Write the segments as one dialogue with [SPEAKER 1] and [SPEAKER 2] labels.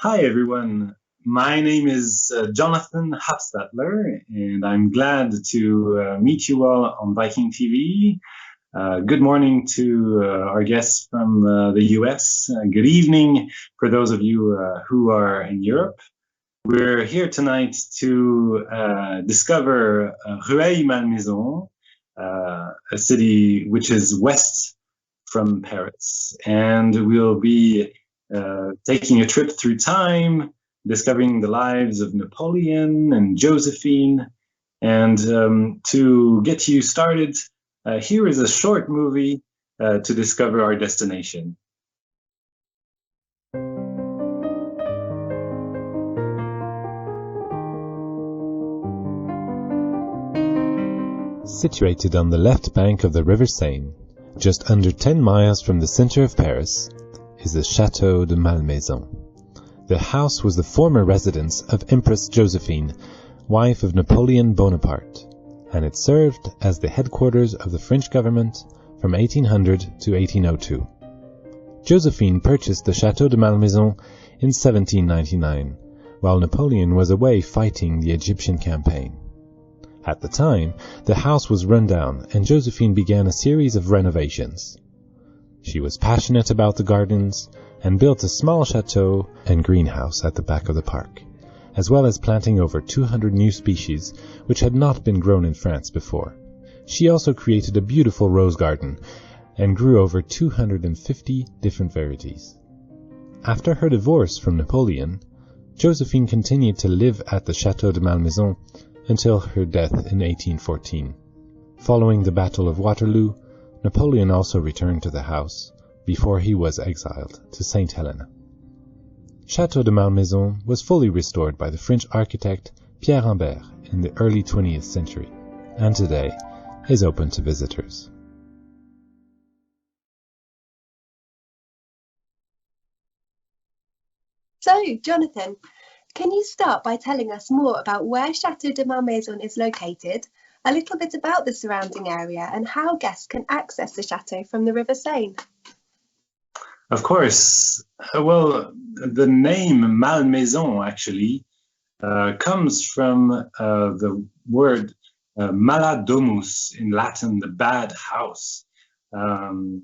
[SPEAKER 1] Hi, everyone. My name is Jonathan Huffstutler, and I'm glad to meet you all on Viking.TV. Good morning to our guests from the US. Good evening for those of you who are in Europe. We're here tonight to discover Rueil Malmaison, a city which is west from Paris. And we'll be taking a trip through time, discovering the lives of Napoleon and Josephine. And to get you started, here is a short movie to discover our destination.
[SPEAKER 2] Situated on the left bank of the River Seine, just under 10 miles from the center of Paris, is the Chateau de Malmeson. The house was the former residence of Empress Josephine, wife of Napoleon Bonaparte, and it served as the headquarters of the French government from 1800 to 1802. Josephine purchased the Château de Malmeson in 1799, while Napoleon was away fighting the Egyptian campaign. At the time, the house was run down and Josephine began a series of renovations. She was passionate about the gardens and built a small chateau and greenhouse at the back of the park, as well as planting over 200 new species which had not been grown in France before. She also created a beautiful rose garden and grew over 250 different varieties. After her divorce from Napoleon, Josephine continued to live at the Château de Malmaison until her death in 1814. Following the Battle of Waterloo, Napoleon also returned to the house before he was exiled to St. Helena. Château de Malmaison was fully restored by the French architect Pierre Humbert in the early 20th century, and today is open to visitors.
[SPEAKER 3] So, Jonathan, can you start by telling us more about where Château de Malmaison is located, a little bit about the surrounding area, and how guests can access the chateau from the River Seine?
[SPEAKER 1] Of course. Well, the name Malmaison actually comes from the word mala domus in Latin, the bad house.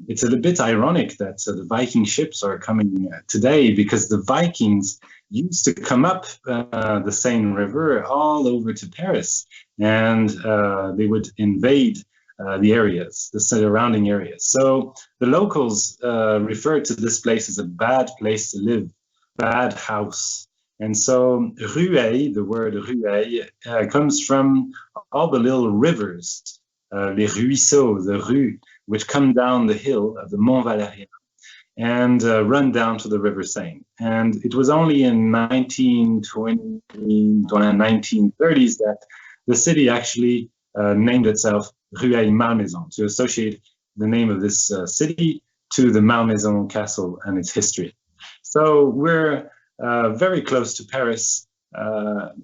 [SPEAKER 1] It's a bit ironic that the Viking ships are coming today because the Vikings used to come up the Seine River all over to Paris, and they would invade the areas, the surrounding areas. So the locals refer to this place as a bad place to live, bad house. And so Rueil, the word Rueil, comes from all the little rivers, les ruisseaux, the rue, which come down the hill of the Mont Valérien and run down to the River Seine. And it was only in 1920, 1930s that the city actually named itself Rueil Malmaison to associate the name of this city to the Malmaison castle and its history. So we're very close to Paris.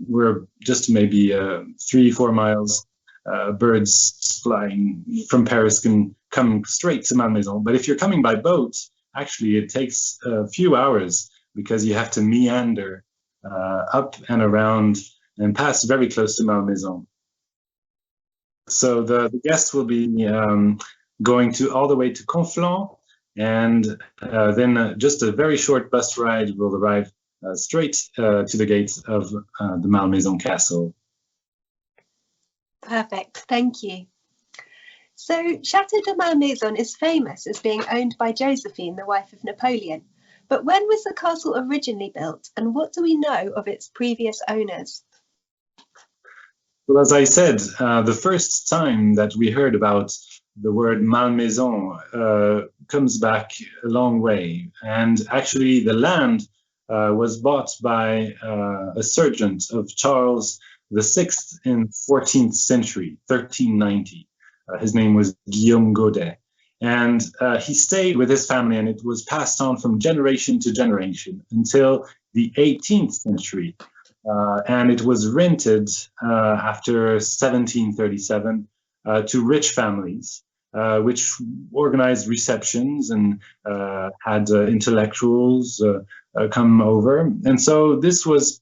[SPEAKER 1] We're just maybe 3-4 miles. Birds flying from Paris can come straight to Malmaison. But if you're coming by boat, actually it takes a few hours because you have to meander up and around and pass very close to Malmaison. So the guests will be going all the way to Conflans, and then just a very short bus ride will arrive straight to the gates of the Malmaison castle.
[SPEAKER 3] Perfect, thank you. So, Château de Malmaison is famous as being owned by Josephine, the wife of Napoleon. But when was the castle originally built, and what do we know of its previous owners?
[SPEAKER 1] Well, as I said, the first time that we heard about the word Malmaison comes back a long way. And actually, the land was bought by a sergeant of Charles VI in 14th century, 1390. His name was Guillaume Godet. And he stayed with his family, and it was passed on from generation to generation until the 18th century. And it was rented after 1737 to rich families. which organized receptions and had intellectuals come over. And so this was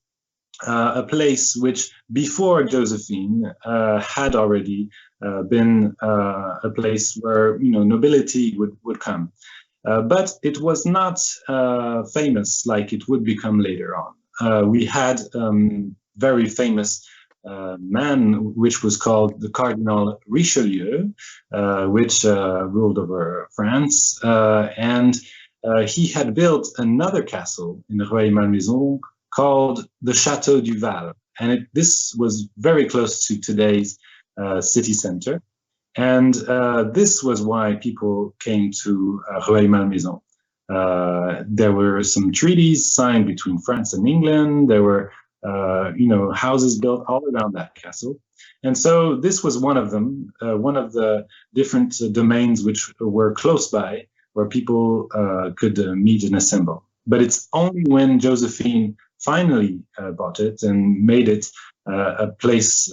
[SPEAKER 1] a place which, before Josephine, had already been a place where nobility would come. But it was not famous like it would become later on. We had very famous man, which was called the Cardinal Richelieu, which ruled over France, and he had built another castle in Rueil Malmaison called the Château du Val, and this was very close to today's city center. And this was why people came to Rueil Malmaison. There were some treaties signed between France and England. There were houses built all around that castle. And so this was one of them, one of the different domains which were close by, where people could meet and assemble. But it's only when Josephine finally bought it and made it a place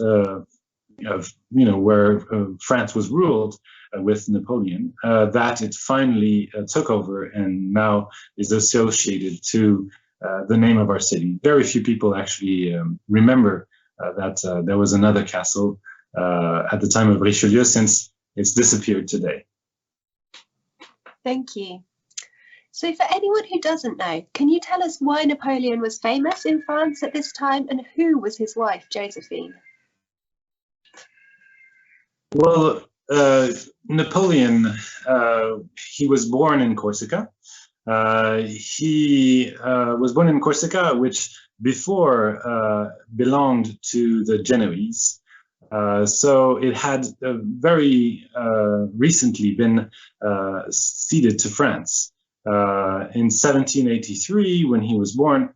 [SPEAKER 1] where France was ruled with Napoleon, that it finally took over and now is associated to the name of our city. Very few people actually remember that there was another castle at the time of Richelieu, since it's disappeared today.
[SPEAKER 3] Thank you. So for anyone who doesn't know, can you tell us why Napoleon was famous in France at this time, and who was his wife, Josephine?
[SPEAKER 1] Well, Napoleon, he was born in Corsica. He was born in Corsica, which before belonged to the Genoese. So it had very recently been ceded to France. In 1783, when he was born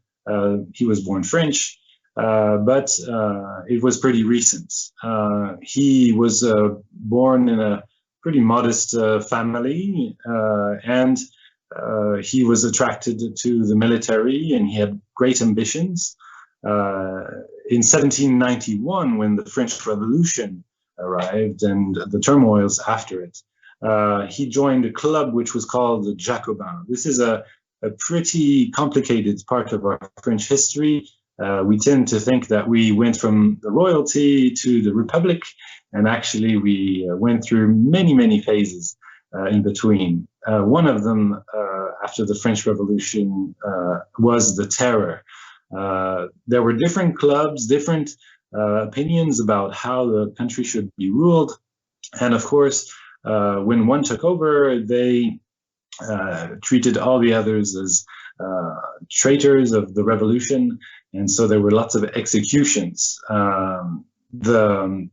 [SPEAKER 1] French, but it was pretty recent. He was born in a pretty modest family, and he was attracted to the military, and he had great ambitions. In 1791, when the French Revolution arrived and the turmoils after it, he joined a club which was called the Jacobins. This is a pretty complicated part of our French history. We tend to think that we went from the royalty to the Republic, and actually we went through many, many phases in between. One of them, after the French Revolution, was the Terror. There were different clubs, different opinions about how the country should be ruled. And of course, when one took over, they treated all the others as traitors of the revolution. And so there were lots of executions. The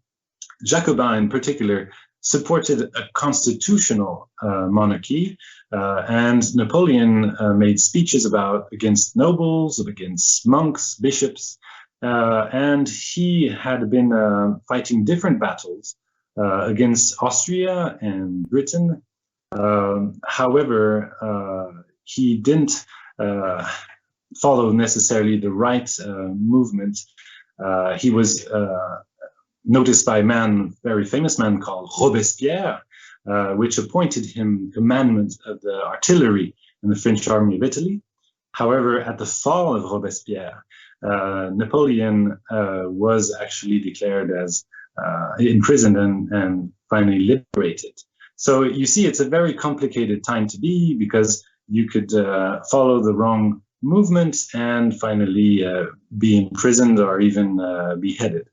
[SPEAKER 1] Jacobins in particular supported a constitutional monarchy, and Napoleon made speeches against nobles, against monks, bishops, and he had been fighting different battles against Austria and Britain. However, he didn't follow necessarily the right movement. He was noticed by a very famous man called Robespierre, which appointed him commandant of the artillery in the French army of Italy. However, at the fall of Robespierre, Napoleon was actually declared as imprisoned and finally liberated. So you see, it's a very complicated time to be, because you could follow the wrong movement and finally be imprisoned or even beheaded.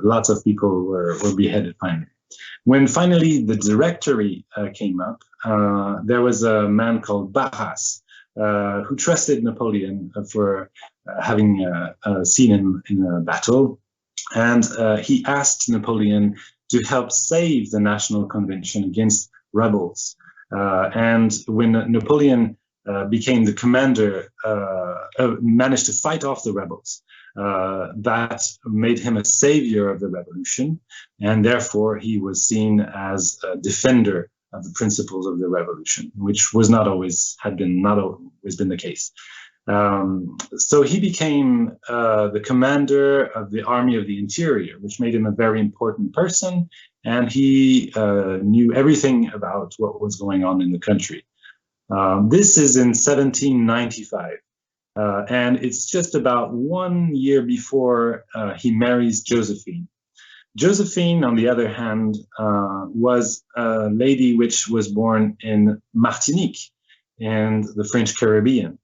[SPEAKER 1] Lots of people were beheaded finally. When finally the Directory came up, there was a man called Barras who trusted Napoleon for having seen him in a battle, and he asked Napoleon to help save the National Convention against rebels. And when Napoleon became the commander, managed to fight off the rebels, that made him a savior of the revolution, and therefore he was seen as a defender of the principles of the revolution, which was not always been the case. So he became the commander of the Army of the Interior, which made him a very important person. and he knew everything about what was going on in the country. This is in 1795, and it's just about 1 year before he marries Josephine. Josephine, on the other hand, was a lady which was born in Martinique in the French Caribbean.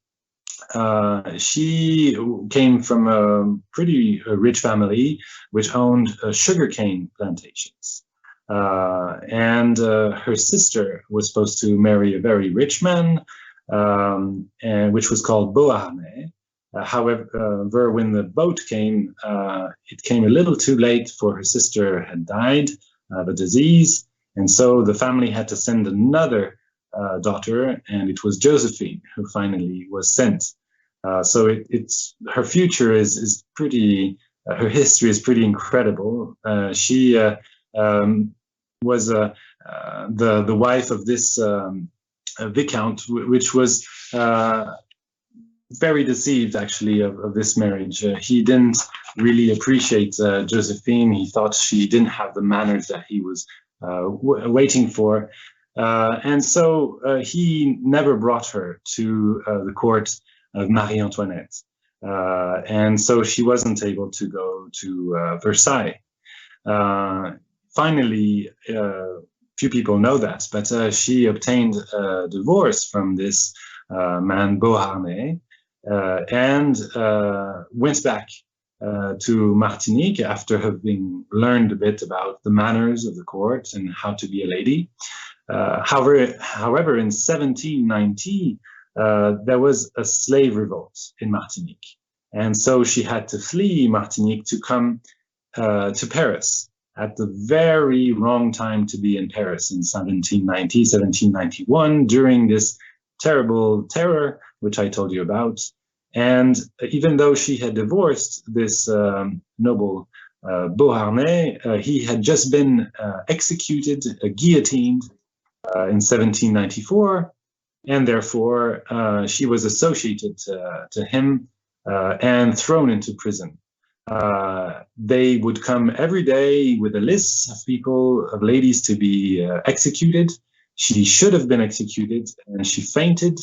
[SPEAKER 1] She came from a pretty rich family which owned sugarcane plantations. And her sister was supposed to marry a very rich man, and which was called Beauharnais. However, when the boat came, it came a little too late, for her sister had died of a disease, and so the family had to send another daughter, and it was Josephine who finally was sent. So it's her future is pretty, her history is pretty incredible. She was the wife of this viscount, which was very deceived actually of this marriage. He didn't really appreciate Josephine. He thought she didn't have the manners that he was waiting for. And so he never brought her to the court of Marie Antoinette. And so she wasn't able to go to Versailles. Finally, few people know that, but she obtained a divorce from this man, Beauharnais, and went back to Martinique after having learned a bit about the manners of the court and how to be a lady. However, in 1790, there was a slave revolt in Martinique. And so she had to flee Martinique to come to Paris at the very wrong time to be in Paris in 1790, 1791, during this terrible terror, which I told you about. And even though she had divorced this noble Beauharnais, he had just been executed, guillotined in 1794, and therefore she was associated to him and thrown into prison. They would come every day with a list of people, of ladies to be executed. She should have been executed, and she fainted.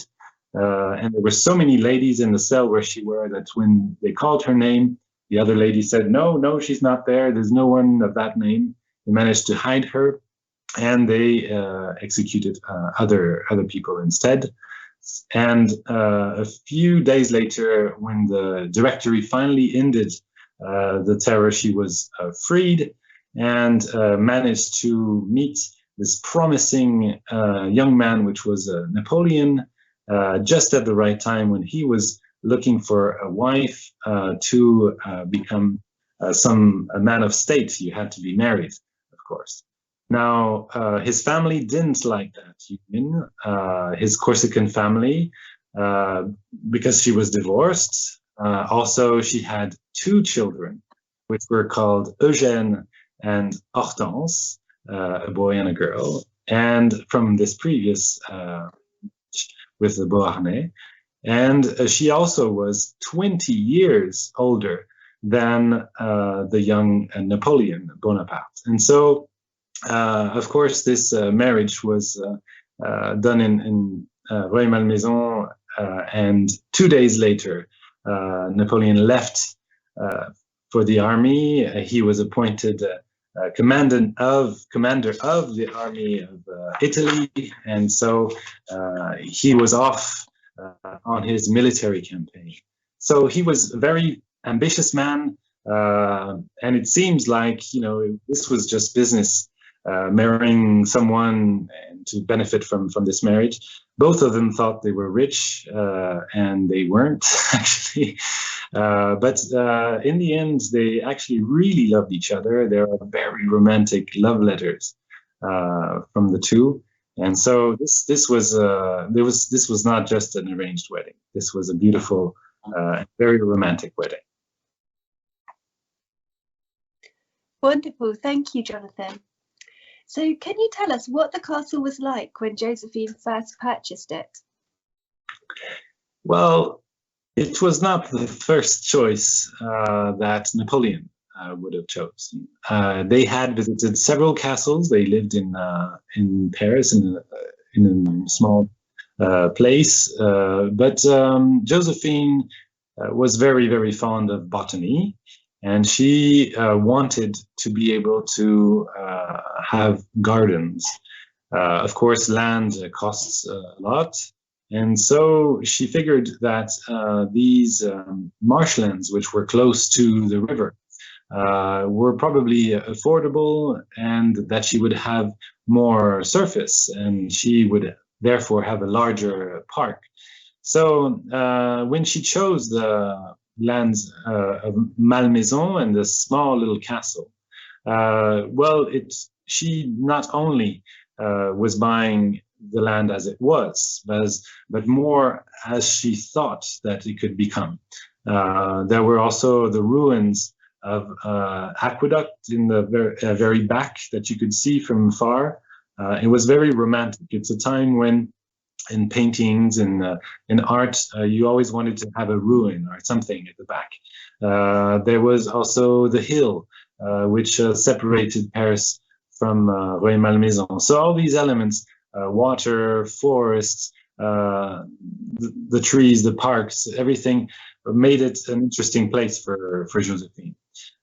[SPEAKER 1] And there were so many ladies in the cell where she were that when they called her name, the other lady said, no, she's not there. There's no one of that name. They managed to hide her, and they executed other people instead. And a few days later, when the Directory finally ended the terror, she was freed and managed to meet this promising young man, which was Napoleon, just at the right time when he was looking for a wife to become a man of state. You had to be married, of course. Now, his family didn't like that union, his Corsican family, because she was divorced. Also, she had 2 children, which were called Eugène and Hortense, a boy and a girl, and from this previous with the Beauharnais. And she also was 20 years older than the young Napoleon Bonaparte. And so, of course, this marriage was done in Rueil Malmaison, and 2 days later, Napoleon left for the army. He was appointed commander of the army of Italy, and so he was off on his military campaign. So he was a very ambitious man, and it seems like, this was just business, marrying someone and to benefit from this marriage. Both of them thought they were rich, and they weren't actually. But in the end, they actually really loved each other. There are very romantic love letters from the two, and so this was not just an arranged wedding. This was a beautiful, very romantic wedding.
[SPEAKER 3] Wonderful, thank you, Jonathan. So, can you tell us what the castle was like when Josephine first purchased it?
[SPEAKER 1] Well, it was not the first choice that Napoleon would have chosen. They had visited several castles. They lived in Paris in a small place, but Josephine was very, very fond of botany, and she wanted to be able to have gardens. Of course, land costs a lot, and so she figured that these marshlands, which were close to the river, were probably affordable, and that she would have more surface, and she would therefore have a larger park. So when she chose the lands of Malmaison and the small little castle, well, she not only was buying the land as it was, but more as she thought that it could become. There were also the ruins of aqueduct in the very back that you could see from far. It was very romantic. It's a time when in paintings and in art, you always wanted to have a ruin or something at the back. There was also the hill, which separated Paris from Rueil Malmaison. So all these elements, water, forests, the trees, the parks, everything made it an interesting place for Josephine.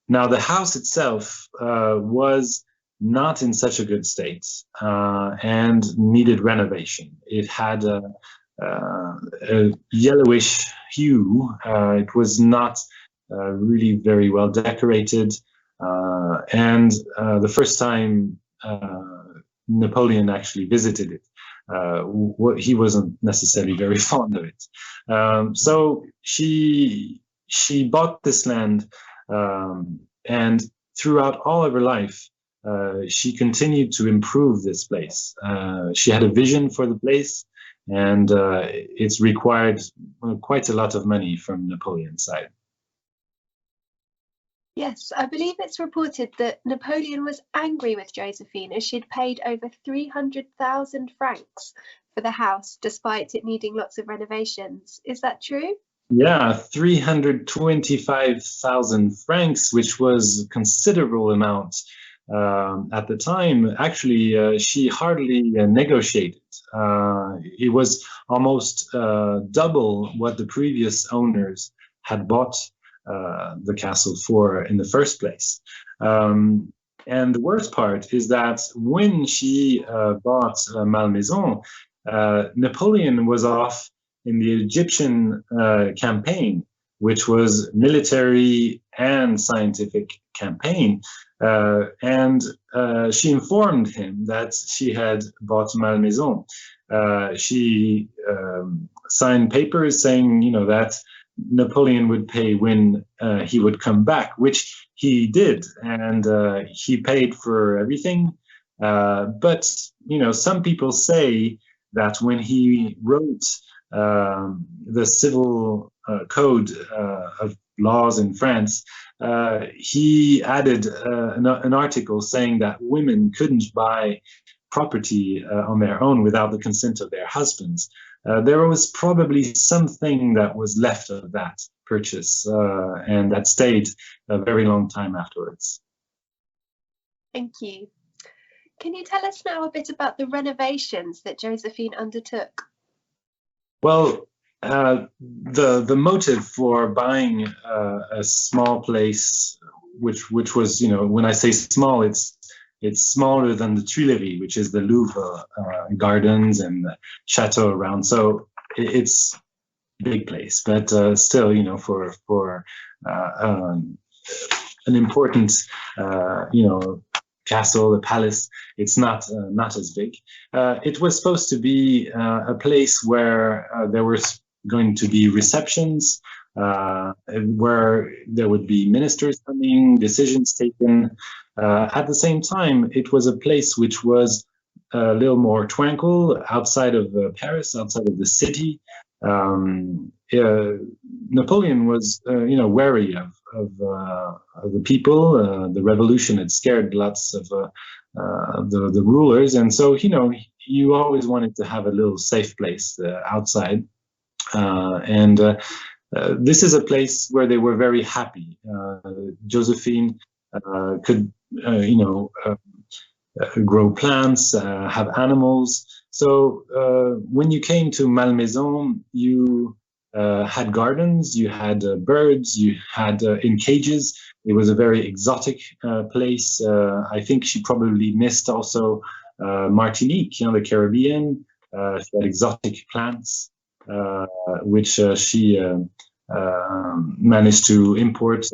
[SPEAKER 1] Now, the house itself was not in such a good state and needed renovation. It had a yellowish hue. It was not really very well decorated. And the first time Napoleon actually visited it, he wasn't necessarily very fond of it. So she bought this land, and throughout all of her life, she continued to improve this place. She had a vision for the place, and it's required quite a lot of money from Napoleon's side.
[SPEAKER 3] Yes, I believe it's reported that Napoleon was angry with Josephine as she'd paid over 300,000 francs for the house, despite it needing lots of renovations. Is that true?
[SPEAKER 1] Yeah, 325,000 francs, which was a considerable amount at the time. Actually, she hardly negotiated. It was almost double what the previous owners had bought the castle for in the first place. And the worst part is that when she bought Malmaison, Napoleon was off in the Egyptian campaign, which was military and scientific campaign. And she informed him that she had bought Malmaison. She signed papers saying, that Napoleon would pay when he would come back, which he did, and he paid for everything. But some people say that when he wrote the civil code of laws in France, he added an article saying that women couldn't buy property on their own without the consent of their husbands. There was probably something that was left of that purchase, and that stayed a very long time afterwards.
[SPEAKER 3] Thank you. Can you tell us now a bit about the renovations that Josephine undertook?
[SPEAKER 1] Well, the motive for buying a small place, which was, when I say small, it's smaller than the Tuileries, which is the Louvre gardens and the chateau around. So it's a big place, but still, for an important, castle, a palace, it's not as big. It was supposed to be a place where there were going to be receptions, where there would be ministers coming, decisions taken. At the same time, it was a place which was a little more tranquil outside of Paris, outside of the city. Napoleon was, wary of the people. The revolution had scared lots of the rulers, and so you always wanted to have a little safe place outside. And this is a place where they were very happy. Josephine could, grow plants, have animals. So when you came to Malmaison, you had gardens, you had birds, you had in cages. It was a very exotic place. I think she probably missed also Martinique, the Caribbean. She had exotic plants, which she managed to import.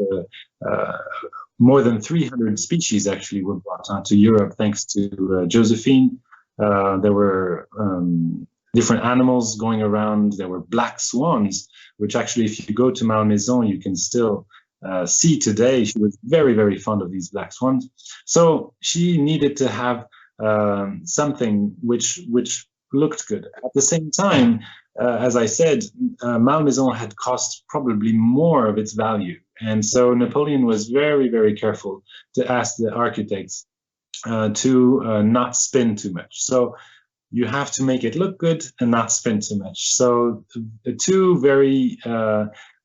[SPEAKER 1] More than 300 species actually were brought onto Europe thanks to Josephine. There were different animals going around. There were black swans, which actually, if you go to Malmaison, you can still see today. She was very, very fond of these black swans. So she needed to have something which looked good. At the same time, as I said, Malmaison had cost probably more of its value. And so Napoleon was very, very careful to ask the architects to not spend too much. So you have to make it look good and not spend too much. So the two very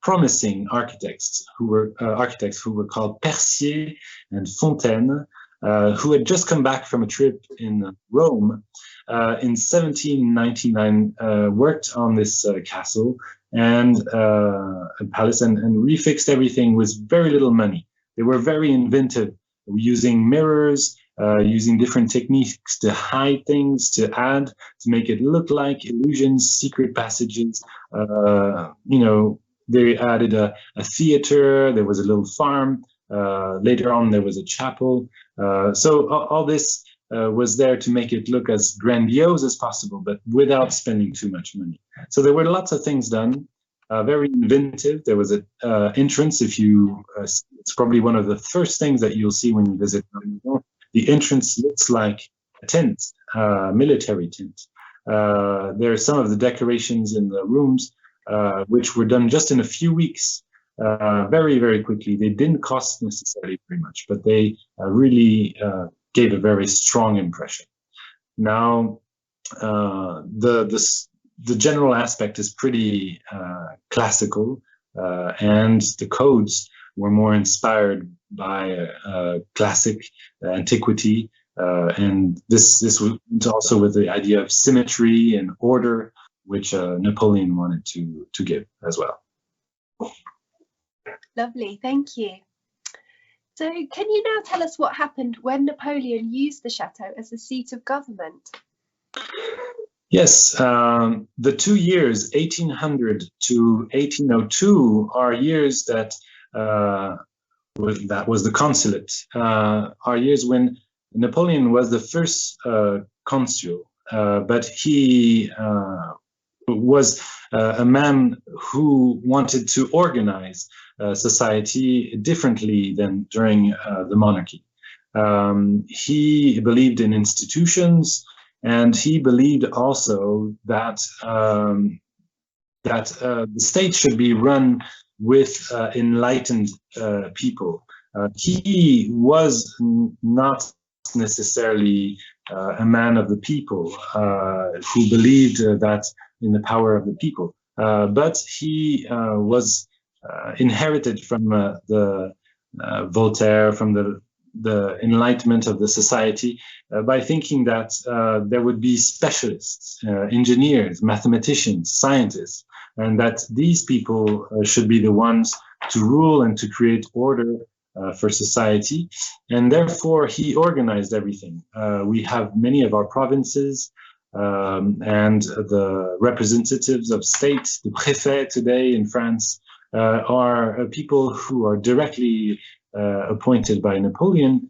[SPEAKER 1] promising architects who were called Percier and Fontaine, who had just come back from a trip in Rome in 1799, worked on this castle and palace and refixed everything with very little money. They were very inventive, using mirrors, using different techniques to hide things, to add, to make it look like illusions, secret passages. They added a theater, there was a little farm. Later on, there was a chapel. So all this was there to make it look as grandiose as possible, but without spending too much money. So there were lots of things done, very inventive. There was an entrance. It's probably one of the first things that you'll see when you visit. The entrance looks like a tent, military tent. There are some of the decorations in the rooms, which were done just in a few weeks, very, very quickly. They didn't cost necessarily very much, but they really gave a very strong impression. Now, the general aspect is pretty classical, and the codes were more inspired by classic antiquity, and this was also with the idea of symmetry and order, which Napoleon wanted to give as well.
[SPEAKER 3] Lovely, thank you. So can you now tell us what happened when Napoleon used the chateau as a seat of government?
[SPEAKER 1] Yes, the 2 years, 1800 to 1802, are years that was the consulate, are years when Napoleon was the first consul, but he was a man who wanted to organize society differently than during the monarchy. He believed in institutions, and he believed also that the state should be run with enlightened people. He was not necessarily a man of the people who believed that in the power of the people, but he was inherited from the Voltaire, from the enlightenment of the society, by thinking that there would be specialists, engineers, mathematicians, scientists, and that these people should be the ones to rule and to create order for society. And therefore, he organized everything. We have many of our provinces and the representatives of state, the préfet today in France, are people who are directly appointed by Napoleon.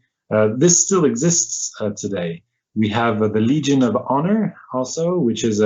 [SPEAKER 1] This still exists today. We have the Legion of Honor also, which is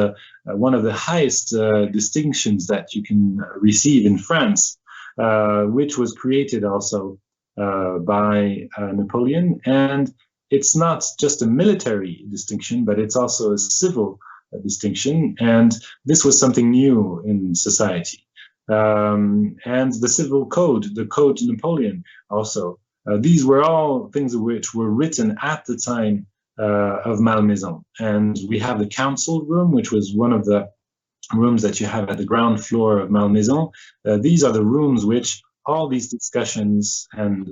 [SPEAKER 1] one of the highest distinctions that you can receive in France, which was created also by Napoleon. And it's not just a military distinction, but it's also a civil distinction. And this was something new in society. And the civil code, the Code Napoleon also, these were all things which were written at the time of Malmaison. And we have the council room, which was one of the rooms that you have at the ground floor of Malmaison. These are the rooms which all these discussions and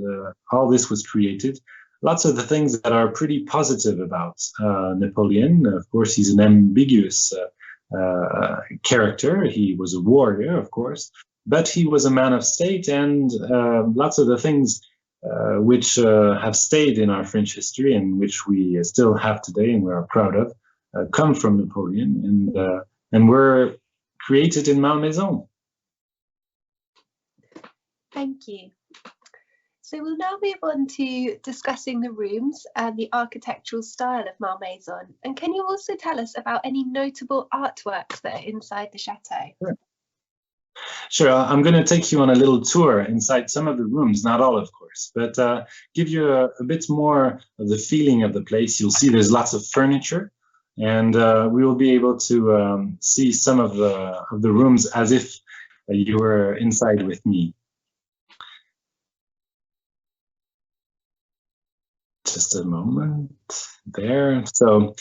[SPEAKER 1] all this was created. Lots of the things that are pretty positive about Napoleon. Of course, he's an ambiguous character. He was a warrior, of course, but he was a man of state, and lots of the things which have stayed in our French history and which we still have today and we are proud of come from Napoleon and were created in Malmaison.
[SPEAKER 3] Thank you. So we'll now move on to discussing the rooms and the architectural style of Malmaison. And can you also tell us about any notable artworks that are inside the chateau?
[SPEAKER 1] Sure, I'm going to take you on a little tour inside some of the rooms, not all, of course, but give you a bit more of the feeling of the place. You'll see there's lots of furniture, and we will be able to see some of the rooms as if you were inside with me. Just a moment there. So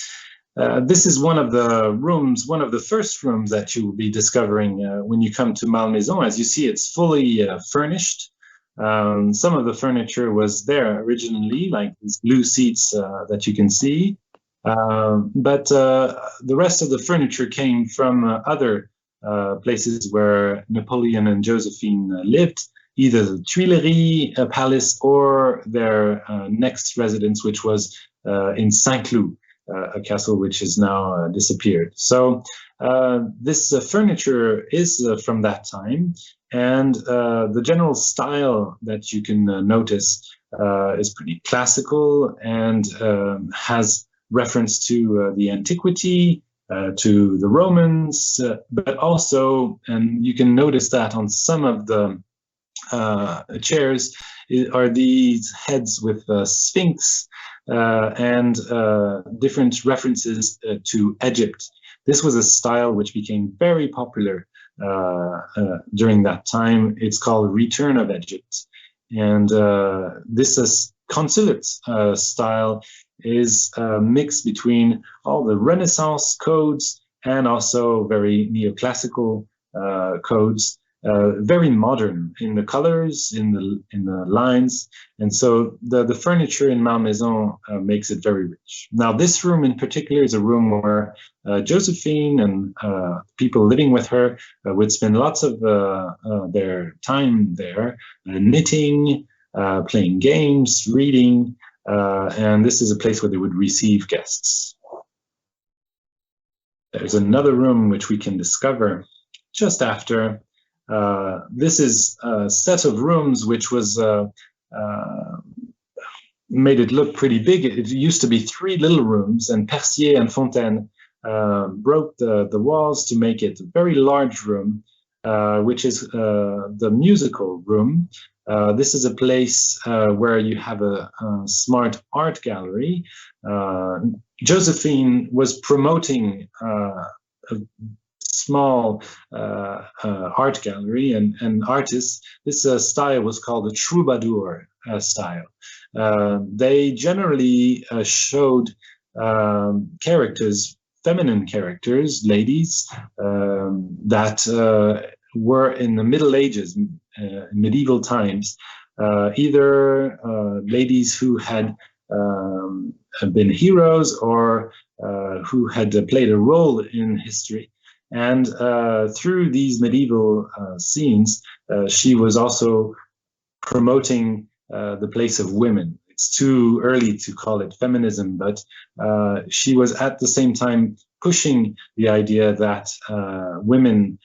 [SPEAKER 1] this is one of the rooms, one of the first rooms that you will be discovering when you come to Malmaison. As you see, it's fully furnished. Some of the furniture was there originally, like these blue seats that you can see. But the rest of the furniture came from other places where Napoleon and Josephine lived, either the Tuileries Palace or their next residence, which was in Saint-Cloud, a castle which has now disappeared. So this furniture is from that time, and the general style that you can notice is pretty classical and has reference to the antiquity, to the Romans, but also, and you can notice that on some of the chairs are these heads with Sphinx and different references to Egypt. This was a style which became very popular during that time. It's called Return of Egypt. And this is consulate style is a mix between all the Renaissance codes and also very neoclassical codes. Very modern in the colors, in the lines, and so the furniture in Malmaison makes it very rich. Now, this room in particular is a room where Josephine and people living with her would spend lots of their time there, knitting, playing games, reading, and this is a place where they would receive guests. There's another room which we can discover just after. This is a set of rooms which was made it look pretty big. It used to be 3 little rooms, and Percier and Fontaine broke the walls to make it a very large room, which is the musical room. This is a place where you have a smart art gallery. Josephine was promoting a small art gallery and artists. This style was called the troubadour style. They generally showed characters, feminine characters, ladies that were in the Middle Ages, medieval times, either ladies who had been heroes or who had played a role in history. And through these medieval scenes, she was also promoting the place of women. It's too early to call it feminism, but she was at the same time pushing the idea that women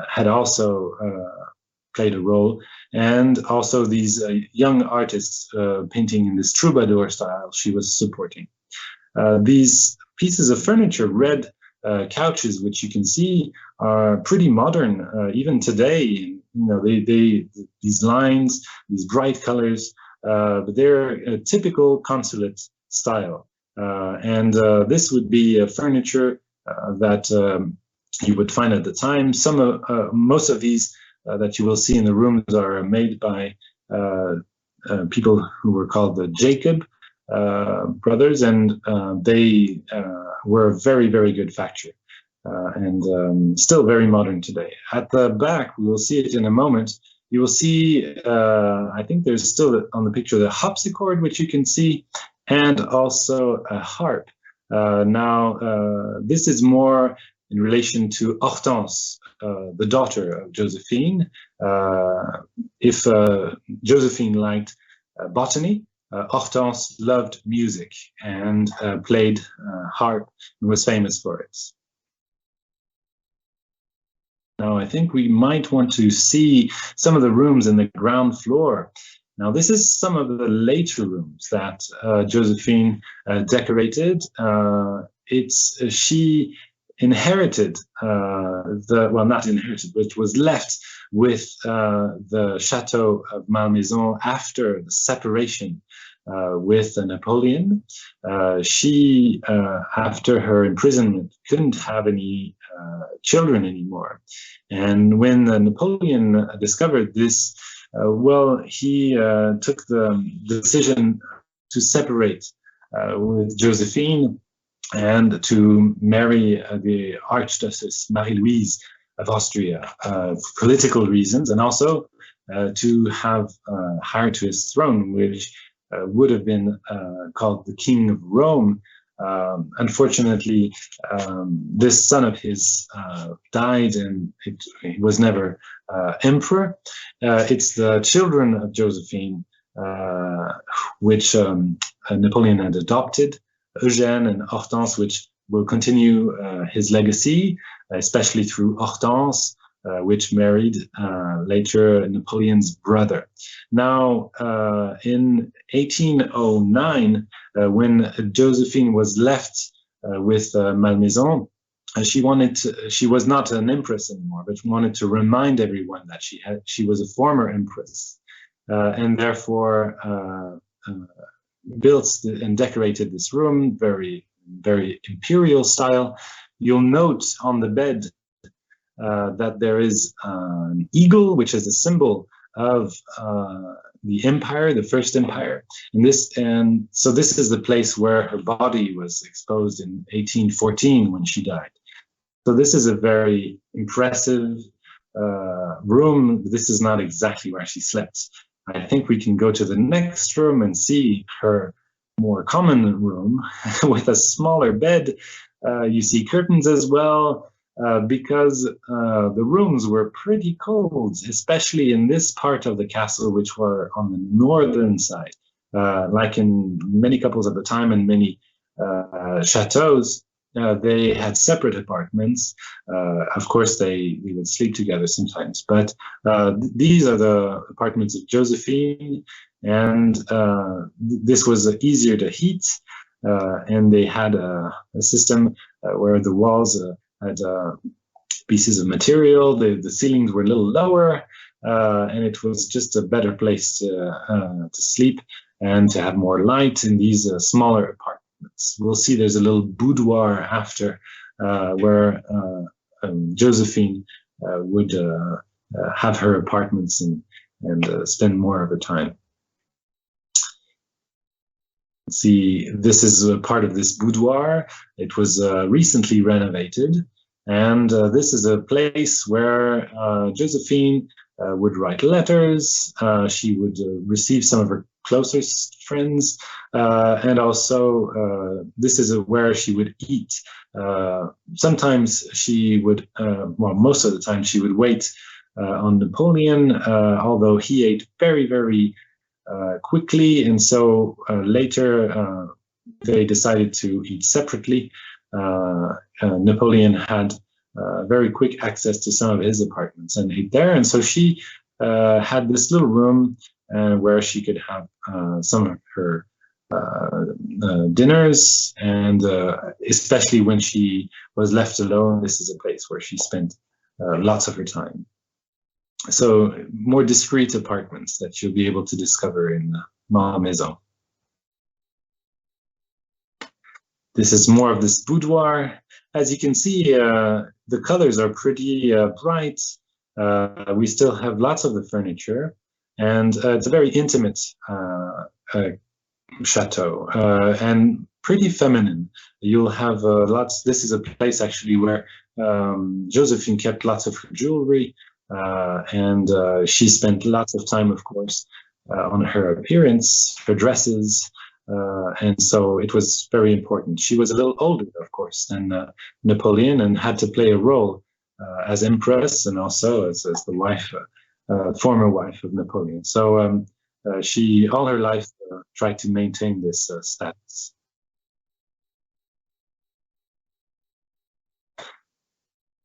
[SPEAKER 1] had also played a role, and also these young artists painting in this troubadour style she was supporting. These pieces of furniture, red couches, which you can see, are pretty modern even today. You know, these lines, these bright colors, but they're a typical consulate style. And this would be furniture that you would find at the time. Most of these that you will see in the rooms are made by people who were called the Jacob brothers, and they were a very, very good factory. and still very modern today. At the back, we will see it in a moment. You will see, I think there's still on the picture the harpsichord, which you can see, and also a harp. Now, this is more in relation to Hortense, the daughter of Josephine. If Josephine liked botany, Hortense loved music and played harp and was famous for it. Now, I think we might want to see some of the rooms in the ground floor. Now, this is some of the later rooms that Josephine decorated. She inherited well, not inherited, but was left with the Chateau of Malmaison after the separation with Napoleon. She, after her imprisonment, couldn't have any children anymore. And when Napoleon discovered this, well, he took the decision to separate with Josephine and to marry the Archduchess Marie-Louise of Austria for political reasons, and also to have heir to his throne, which would have been called the King of Rome. Unfortunately, this son of his died, and he was never emperor. It's the children of Josephine, which Napoleon had adopted, Eugène and Hortense, which will continue his legacy, especially through Hortense, which married later Napoleon's brother. Now, in 1809, when Josephine was left with Malmaison, she was not an empress anymore, but wanted to remind everyone that she was a former empress, and therefore built and decorated this room very, very imperial style. You'll note on the bed that there is an eagle, which is a symbol of the empire, the First Empire. And so this is the place where her body was exposed in 1814 when she died. So this is a very impressive room. This is not exactly where she slept. I think we can go to the next room and see her more common room with a smaller bed. You see curtains as well, because the rooms were pretty cold, especially in this part of the castle, which were on the northern side. Like in many couples at the time and many chateaus, they had separate apartments. Of course, they would sleep together sometimes, but these are the apartments of Josephine, and this was easier to heat, and they had a system where the walls had pieces of material, the ceilings were a little lower, and it was just a better place to sleep and to have more light in these smaller apartments. We'll see there's a little boudoir after where Josephine would have her apartments and spend more of her time. See, this is a part of this boudoir. It was recently renovated, and this is a place where Josephine would write letters. She would receive some of her closest friends, and also this is where she would eat. Sometimes she would, well, most of the time she would wait on Napoleon, although he ate very, very quickly, and so later they decided to eat separately. Napoleon had very quick access to some of his apartments and ate there, and so she had this little room where she could have some of her dinners, and especially when she was left alone, this is a place where she spent lots of her time. So more discreet apartments that you'll be able to discover in Malmaison. This is more of this boudoir. As you can see, the colors are pretty bright. We still have lots of the furniture, and it's a very intimate chateau and pretty feminine. You'll have lots. This is a place actually where Josephine kept lots of her jewelry, and she spent lots of time, of course, on her appearance, her dresses, and so it was very important. She was a little older, of course, than Napoleon, and had to play a role as empress and also as the wife, former wife of Napoleon. So she, all her life, tried to maintain this status.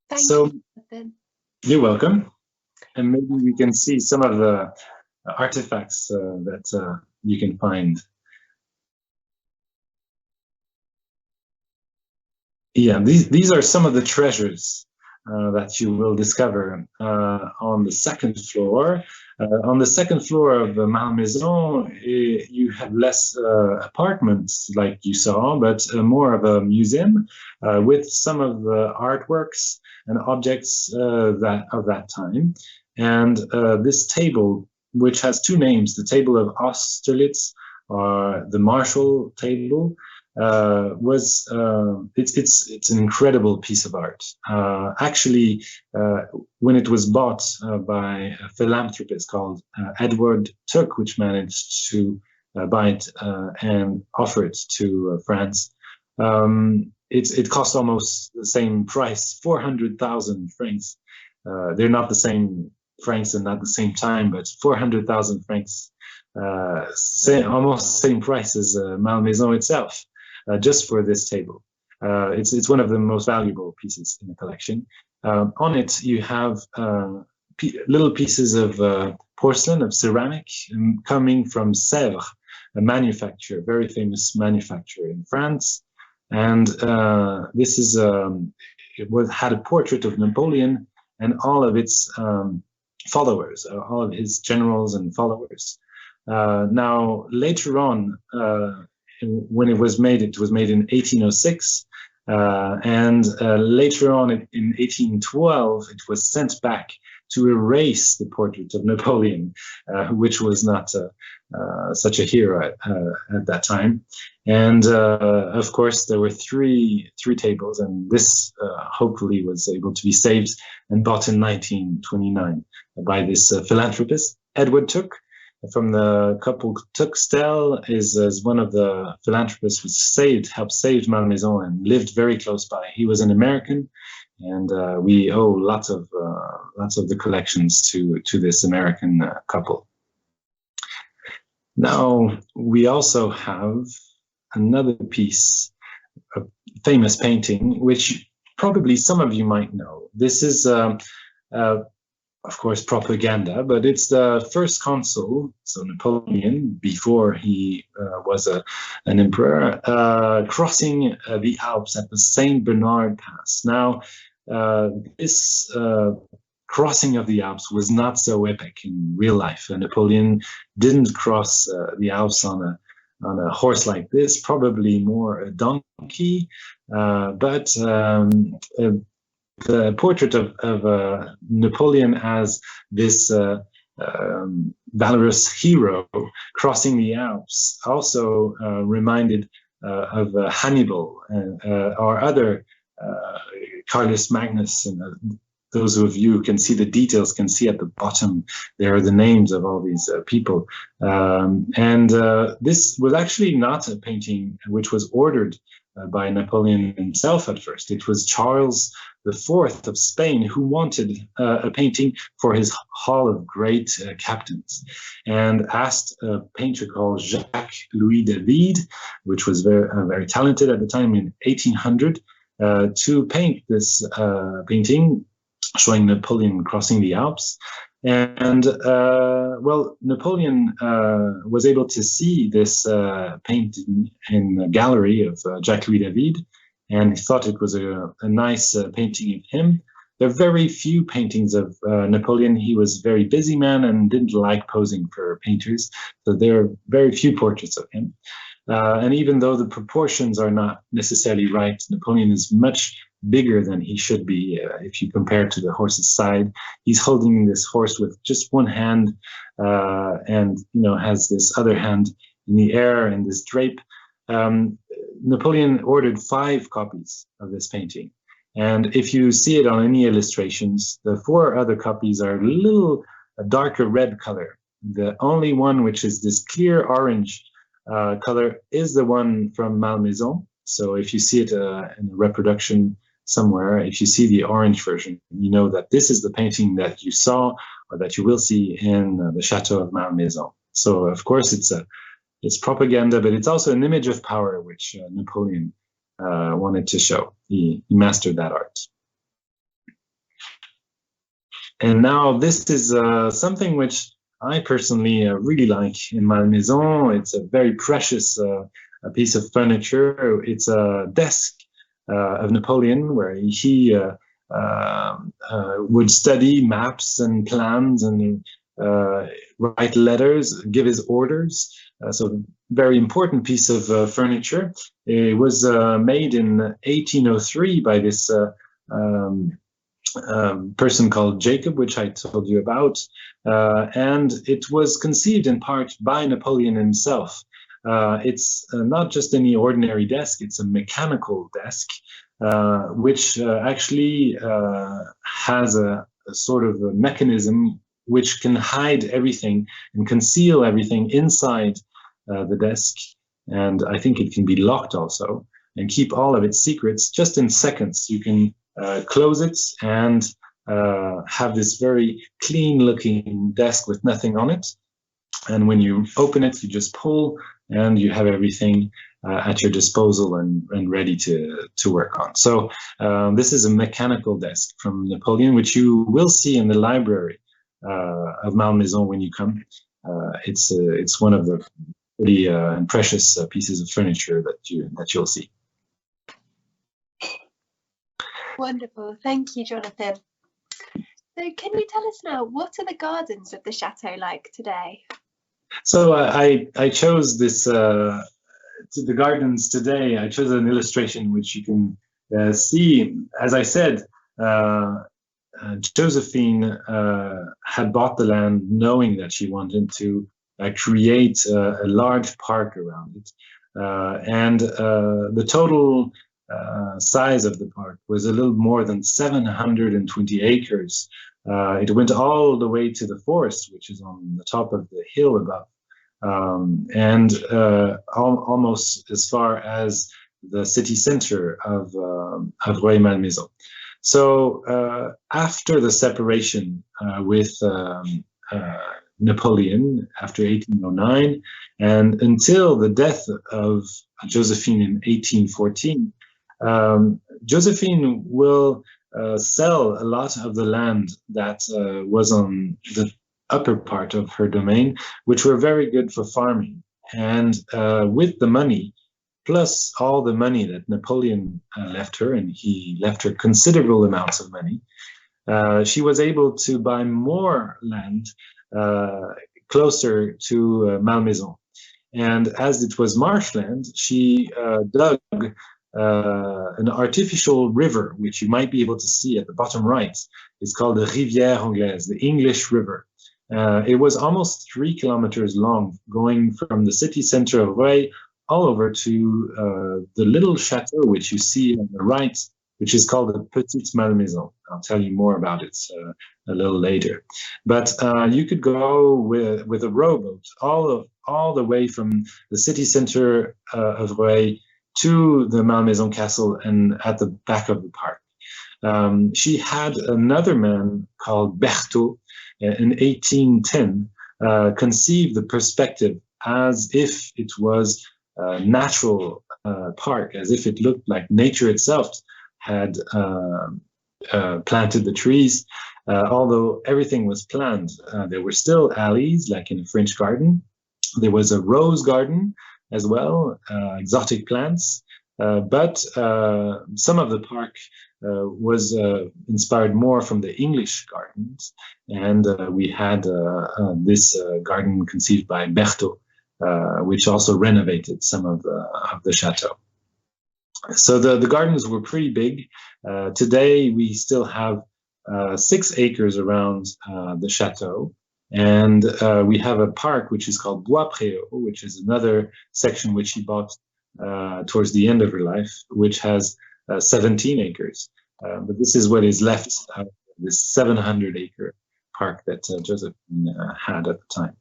[SPEAKER 3] Thank
[SPEAKER 1] So
[SPEAKER 3] you, Jonathan.
[SPEAKER 1] you're welcome. And maybe we can see some of the artifacts that you can find. Yeah, these are some of the treasures that you will discover on the second floor. On the second floor of Malmaison, you have less apartments like you saw, but more of a museum with some of the artworks and objects that of that time. And this table, which has two names, the table of Austerlitz or the Marshall table, was it's an incredible piece of art. Actually, when it was bought by a philanthropist called Edward Tuck, which managed to buy it and offer it to France, it cost almost the same price, 400,000 francs. They're not the same francs and not the same time, but 400,000 francs, almost the same price as Malmaison itself. Just for this table. It's one of the most valuable pieces in the collection. On it, you have little pieces of porcelain, of ceramic, coming from Sèvres, a manufacturer, very famous manufacturer in France. And this is had a portrait of Napoleon and all of its followers, all of his generals and followers. Now, later on, when it was made in 1806, and later on in 1812, it was sent back to erase the portrait of Napoleon, which was not such a hero at that time. And of course, there were three tables, and this hopefully was able to be saved and bought in 1929 by this philanthropist, Edward Tuck, from the couple Tuxtel, is one of the philanthropists who helped save Malmaison and lived very close by. He was an American, and we owe lots of the collections to this American couple. Now we also have another piece, a famous painting, which probably some of you might know. This is of course, propaganda, but it's the first consul, so Napoleon, before he was an emperor, crossing the Alps at the Saint Bernard Pass. Now, this crossing of the Alps was not so epic in real life. Napoleon didn't cross the Alps on a horse like this, probably more a donkey, but the portrait of Napoleon as this valorous hero crossing the Alps also reminded of Hannibal or other Carlos Magnus. And those of you who can see the details can see at the bottom there are the names of all these people. And this was actually not a painting which was ordered by Napoleon himself at first. It was Charles IV of Spain who wanted a painting for his Hall of Great Captains, and asked a painter called Jacques Louis David, which was very talented at the time, in 1800, to paint this painting showing Napoleon crossing the Alps. And well, Napoleon was able to see this painting in the gallery of Jacques Louis David, and he thought it was a nice painting of him. There are very few paintings of Napoleon. He was a very busy man and didn't like posing for painters, so there are very few portraits of him. And even though the proportions are not necessarily right, Napoleon is much bigger than he should be if you compare to the horse's side. He's holding this horse with just one hand, and has this other hand in the air and this drape. Napoleon ordered 5 copies of this painting, And if you see it on any illustrations, the 4 other copies are a little darker red color. The only one which is this clear orange color is the one from Malmaison. So if you see it in a reproduction somewhere, if you see the orange version, you know that this is the painting that you saw or that you will see in the Chateau of Malmaison. So of course it's propaganda, but it's also an image of power which Napoleon wanted to show. He mastered that art. And now this is something which I personally really like in Malmaison. It's a very precious a piece of furniture. It's a desk of Napoleon where he would study maps and plans and write letters, give his orders. So very important piece of furniture. It was made in 1803 by this person called Jacob, which I told you about, and it was conceived in part by Napoleon himself. It's not just any ordinary desk, it's a mechanical desk, which actually has a sort of a mechanism which can hide everything and conceal everything inside the desk. And I think it can be locked also and keep all of its secrets just in seconds. You can close it and have this very clean looking desk with nothing on it. And when you open it, you just pull and you have everything at your disposal and ready to work on. So this is a mechanical desk from Napoleon, which you will see in the library of Malmaison when you come. It's one of the pretty precious pieces of furniture that you'll see.
[SPEAKER 3] Wonderful. Thank you, Jonathan. So can you tell us now, what are the gardens of the chateau like today?
[SPEAKER 1] So I chose this, the gardens today, I chose an illustration which you can see. As I said, Josephine had bought the land knowing that she wanted to create a large park around it. And the total size of the park was a little more than 720 acres. It went all the way to the forest, which is on the top of the hill above, and almost as far as the city center of Rueil Malmaison. So after the separation with Napoleon after 1809, and until the death of Josephine in 1814, Josephine will sell a lot of the land that was on the upper part of her domain, which were very good for farming. And with the money, plus all the money that Napoleon left her, and he left her considerable amounts of money, she was able to buy more land closer to Malmaison. And as it was marshland, she dug an artificial river, which you might be able to see at the bottom right. It's called the Rivière Anglaise, the English River. It was almost 3 kilometers long, going from the city center of Rueil all over to the little chateau, which you see on the right, which is called the Petite Malmeson. I'll tell you more about it a little later. But you could go with a rowboat all the way from the city center of Rueil to the Malmaison castle and at the back of the park. She had another man called Berthaud in 1810 conceive the perspective as if it was a natural park, as if it looked like nature itself had planted the trees. Although everything was planned, there were still alleys like in a French garden. There was a rose garden as well, exotic plants, but some of the park was inspired more from the English gardens, and we had this garden conceived by Berthaud, which also renovated some of the chateau. So the gardens were pretty big. Today we still have 6 acres around the chateau. And we have a park which is called Bois Préau, which is another section which she bought towards the end of her life, which has 17 acres. but this is what is left of this 700-acre park that Josephine had at the time.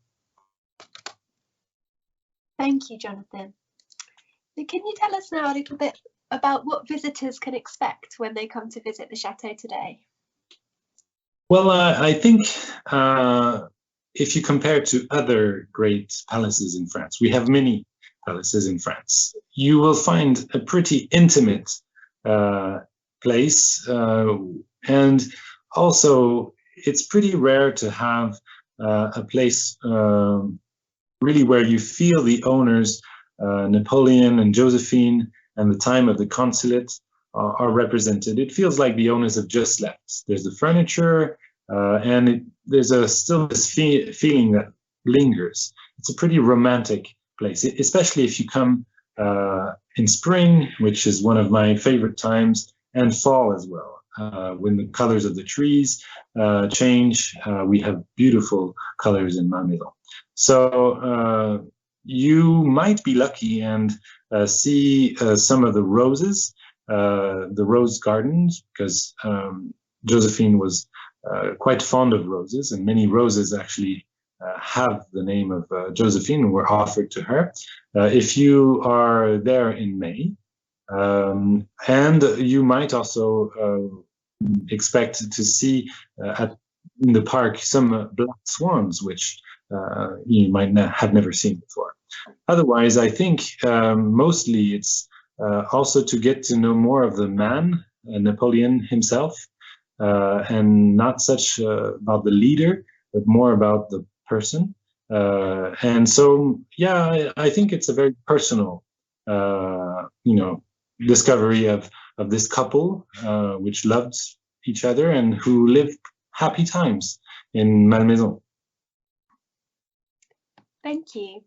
[SPEAKER 3] Thank you, Jonathan. So can you tell us now a little bit about what visitors can expect when they come to visit the chateau today?
[SPEAKER 1] Well, I think if you compare to other great palaces in France, we have many palaces in France, you will find a pretty intimate place. And also, it's pretty rare to have a place really where you feel the owners, Napoleon and Josephine, and the time of the consulate are represented. It feels like the owners have just left. There's the furniture, and there's still this feeling that lingers. It's a pretty romantic place, especially if you come in spring, which is one of my favorite times, and fall as well. When the colors of the trees change, we have beautiful colors in Malmaison. So you might be lucky and see some of the roses, the rose gardens, because Josephine was quite fond of roses, and many roses actually have the name of Josephine and were offered to her. If you are there in May, and you might also expect to see in the park some black swans, which you might have never seen before. Otherwise, I think mostly it's also to get to know more of the man, Napoleon himself, and not such about the leader, but more about the person. And so, yeah, I think it's a very personal, discovery of this couple, which loved each other and who lived happy times in Malmaison.
[SPEAKER 3] Thank you.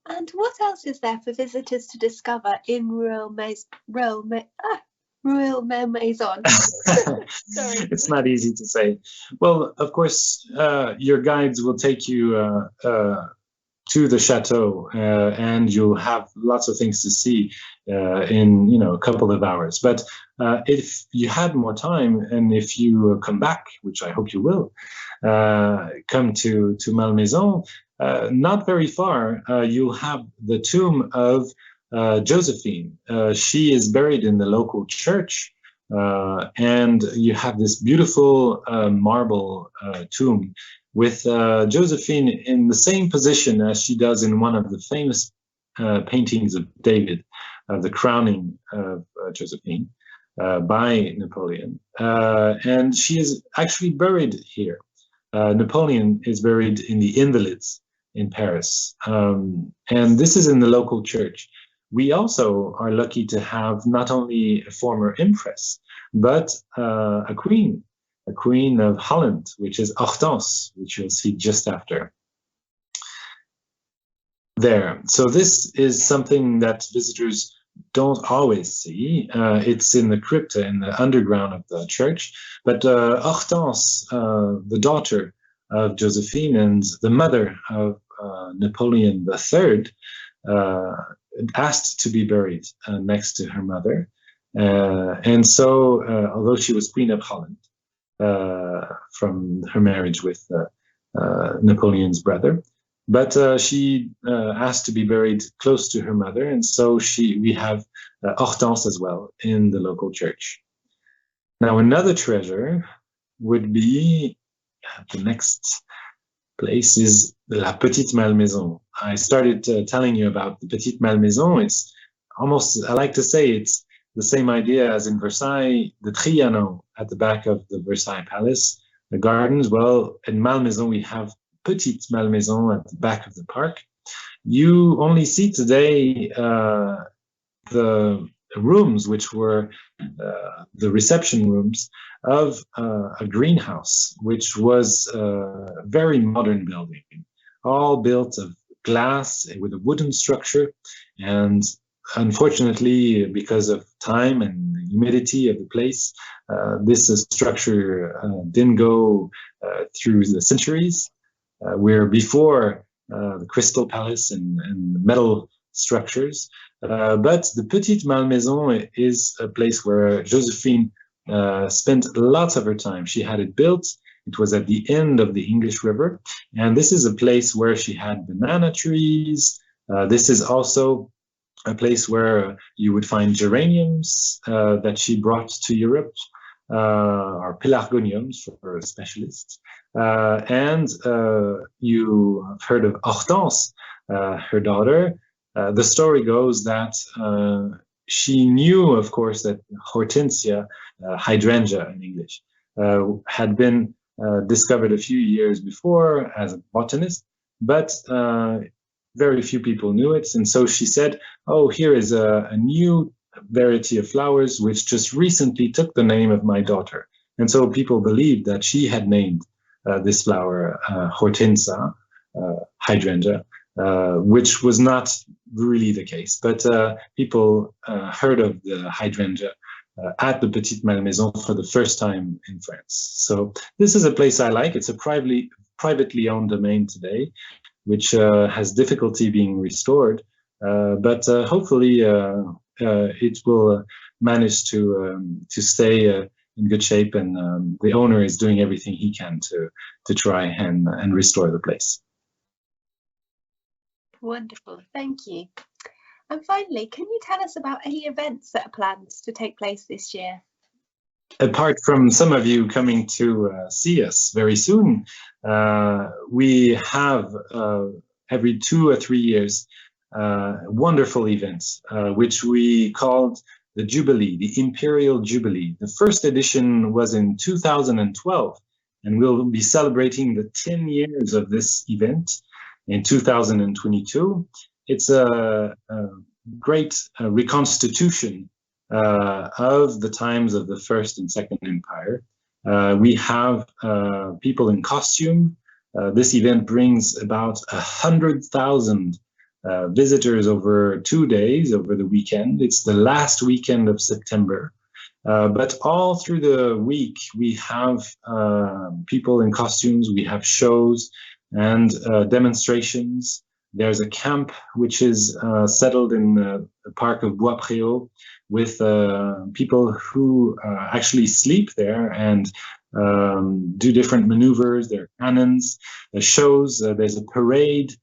[SPEAKER 3] And what else is there for visitors to discover in Rueil Malmaison? Sorry.
[SPEAKER 1] It's not easy to say. Well, of course, your guides will take you to the chateau, and you'll have lots of things to see in a couple of hours. But if you had more time, and if you come back, which I hope you will, come to Malmaison, not very far, you'll have the tomb of Josephine. She is buried in the local church, and you have this beautiful marble tomb with Josephine in the same position as she does in one of the famous paintings of David, the crowning of Josephine by Napoleon. And she is actually buried here. Napoleon is buried in the Invalids in Paris. And this is in the local church. We also are lucky to have not only a former empress, but a queen of Holland, which is Achtas, which you'll see just after there. So this is something that visitors don't always see. It's in the crypta, in the underground of the church. But Achtas, the daughter of Josephine and the mother of Napoleon III, asked to be buried next to her mother. And so, although she was Queen of Holland, from her marriage with Napoleon's brother, but she asked to be buried close to her mother, and so we have Hortense as well in the local church. Now, another treasure would be the next place is La Petite Malmeson. I started telling you about the Petite Malmeson. It's almost, I like to say, it's the same idea as in Versailles, the Trianon at the back of the Versailles Palace, the gardens. Well, in Malmaison, we have Petite Malmeson at the back of the park. You only see today the rooms, which were the reception rooms of a greenhouse, which was a very modern building, all built of glass with a wooden structure. And unfortunately, because of time and the humidity of the place, this structure didn't go through the centuries, where before the Crystal Palace and the metal structures. But the Petite Malmeson is a place where Josephine spent lots of her time. She had it built. It was at the end of the English River. And this is a place where she had banana trees. This is also a place where you would find geraniums that she brought to Europe, or pelargoniums for specialists. And you have heard of Hortense, her daughter. The story goes that she knew, of course, that Hortensia, hydrangea in English, had been discovered a few years before as a botanist, but very few people knew it. And so she said, oh, here is a new variety of flowers which just recently took the name of my daughter. And so people believed that she had named this flower Hortensia, hydrangea, which was not really the case. But people heard of the hydrangea at the Petite Malmeson for the first time in France. So this is a place I like. It's a privately owned domain today, which has difficulty being restored. But hopefully it will manage to stay in good shape, and the owner is doing everything he can to try and restore the place.
[SPEAKER 3] Wonderful, thank you. And finally, can you tell us about any events that are planned to take place this year?
[SPEAKER 1] Apart from some of you coming to see us very soon, we have every 2 or 3 years wonderful events, which we called the Jubilee, the Imperial Jubilee. The first edition was in 2012, and we'll be celebrating the 10 years of this event in 2022. It's a great reconstitution of the times of the First and Second Empire. We have people in costume. This event brings about 100,000 visitors over 2 days, over the weekend. It's the last weekend of September. But all through the week, we have people in costumes, we have shows and demonstrations. There's a camp which is settled in the park of Bois-Préau with people who actually sleep there and do different maneuvers. There are cannons, shows, there's a parade,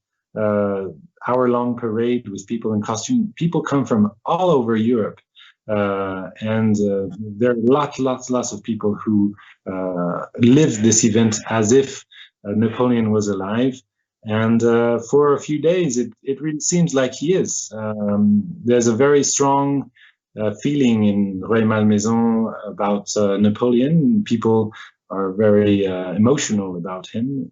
[SPEAKER 1] hour-long parade with people in costume. People come from all over Europe, and there are lots of people who live this event as if Napoleon was alive. And for a few days, it really seems like he is. There's a very strong feeling in Rueil Malmaison about Napoleon. People are very emotional about him.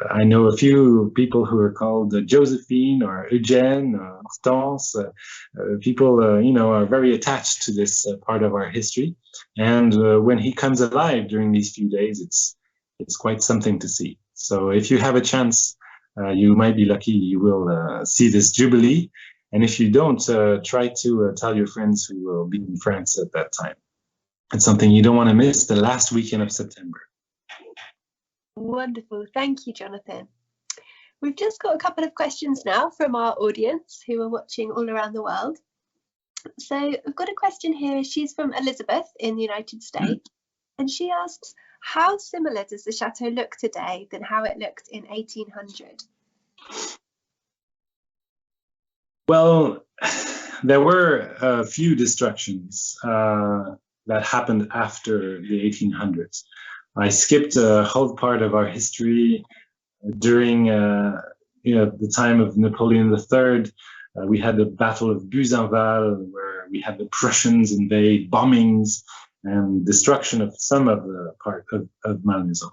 [SPEAKER 1] I know a few people who are called Josephine or Eugène, Hortense. People, you know, are very attached to this part of our history. And when he comes alive during these few days, it's quite something to see. So if you have a chance, you might be lucky you will see this Jubilee. And if you don't, try to tell your friends who will be in France at that time. It's something you don't want to miss, the last weekend of September.
[SPEAKER 3] Wonderful. Thank you, Jonathan. We've just got a couple of questions now from our audience who are watching all around the world. So I've got a question here. She's from Elizabeth in the United States. And she asks, how similar does the chateau look today than how it looked in 1800?
[SPEAKER 1] Well, there were a few destructions that happened after the 1800s. I skipped a whole part of our history during the time of Napoleon III. We had the Battle of Buzenval, where we had the Prussians invade, bombings, and destruction of some of the part of Malmaison.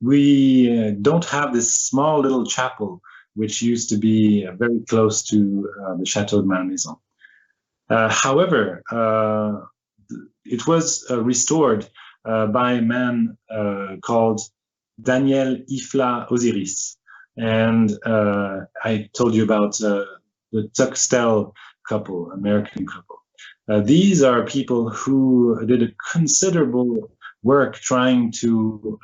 [SPEAKER 1] We don't have this small little chapel, which used to be very close to the Chateau de Malmeson. However, it was restored by a man called Daniel Ifla Osiris. And I told you about the Tuxtell couple, American couple. These are people who did a considerable work trying to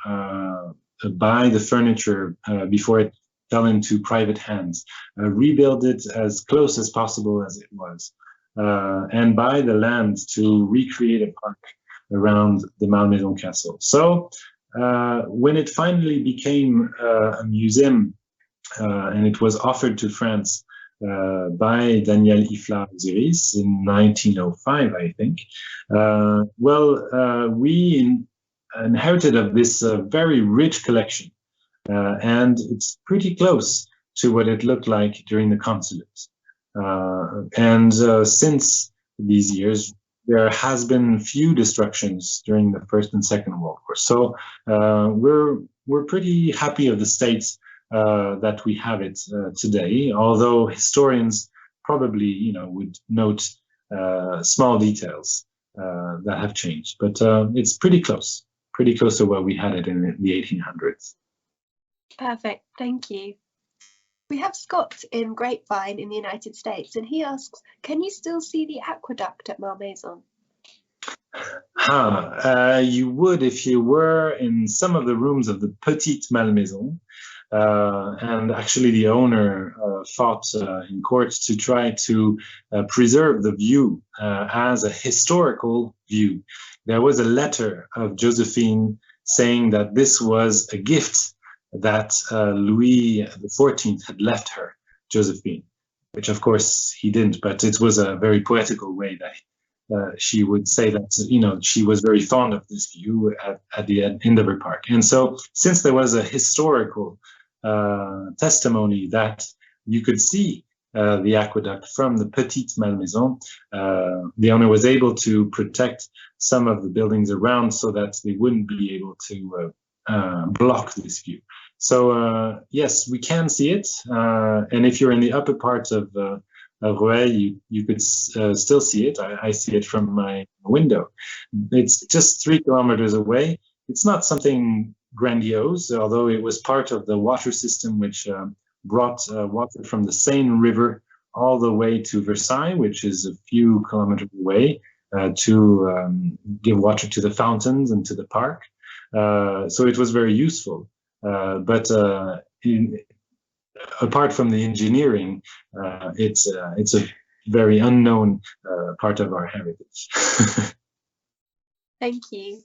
[SPEAKER 1] buy the furniture before it fell into private hands, rebuild it as close as possible as it was, and buy the land to recreate a park around the Malmaison castle. So when it finally became a museum and it was offered to France by Daniel Ifla-Osiris in 1905, I think, we inherited of this very rich collection, and it's pretty close to what it looked like during the consulate. And since these years, there has been few destructions during the First and Second World War. So we're pretty happy of the state that we have it today, although historians probably would note small details that have changed. But it's pretty close to where we had it in the 1800s.
[SPEAKER 3] Perfect, thank you. We have Scott in Grapevine in the United States, and he asks, can you still see the aqueduct at Malmaison?
[SPEAKER 1] You would if you were in some of the rooms of the Petite Malmeson. And actually the owner fought in court to try to preserve the view as a historical view. There was a letter of Josephine saying that this was a gift that Louis XIV had left her, Josephine, which of course he didn't, but it was a very poetical way that she would say that, she was very fond of this view at the end of her park. And so since there was a historical testimony that you could see the aqueduct from the Petite Malmeson, the owner was able to protect some of the buildings around so that they wouldn't be able to block this view. So yes, we can see it, and if you're in the upper part of Rueil, you could still see it. I see it from my window. It's just 3 kilometers away. It's not something grandiose, although it was part of the water system which brought water from the Seine River all the way to Versailles, which is a few kilometers away, to give water to the fountains and to the park. So it was very useful. But apart from the engineering, it's a very unknown part of our heritage.
[SPEAKER 3] Thank you.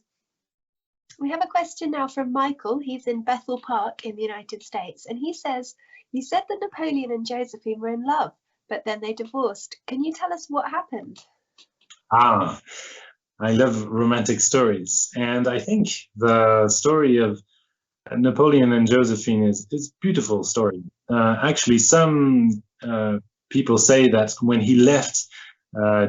[SPEAKER 3] We have a question now from Michael. He's in Bethel Park in the United States, and he says, you said that Napoleon and Josephine were in love, but then they divorced. Can you tell us what happened?
[SPEAKER 1] I love romantic stories, and I think the story of Napoleon and Josephine is a beautiful story. Actually, some people say that when he left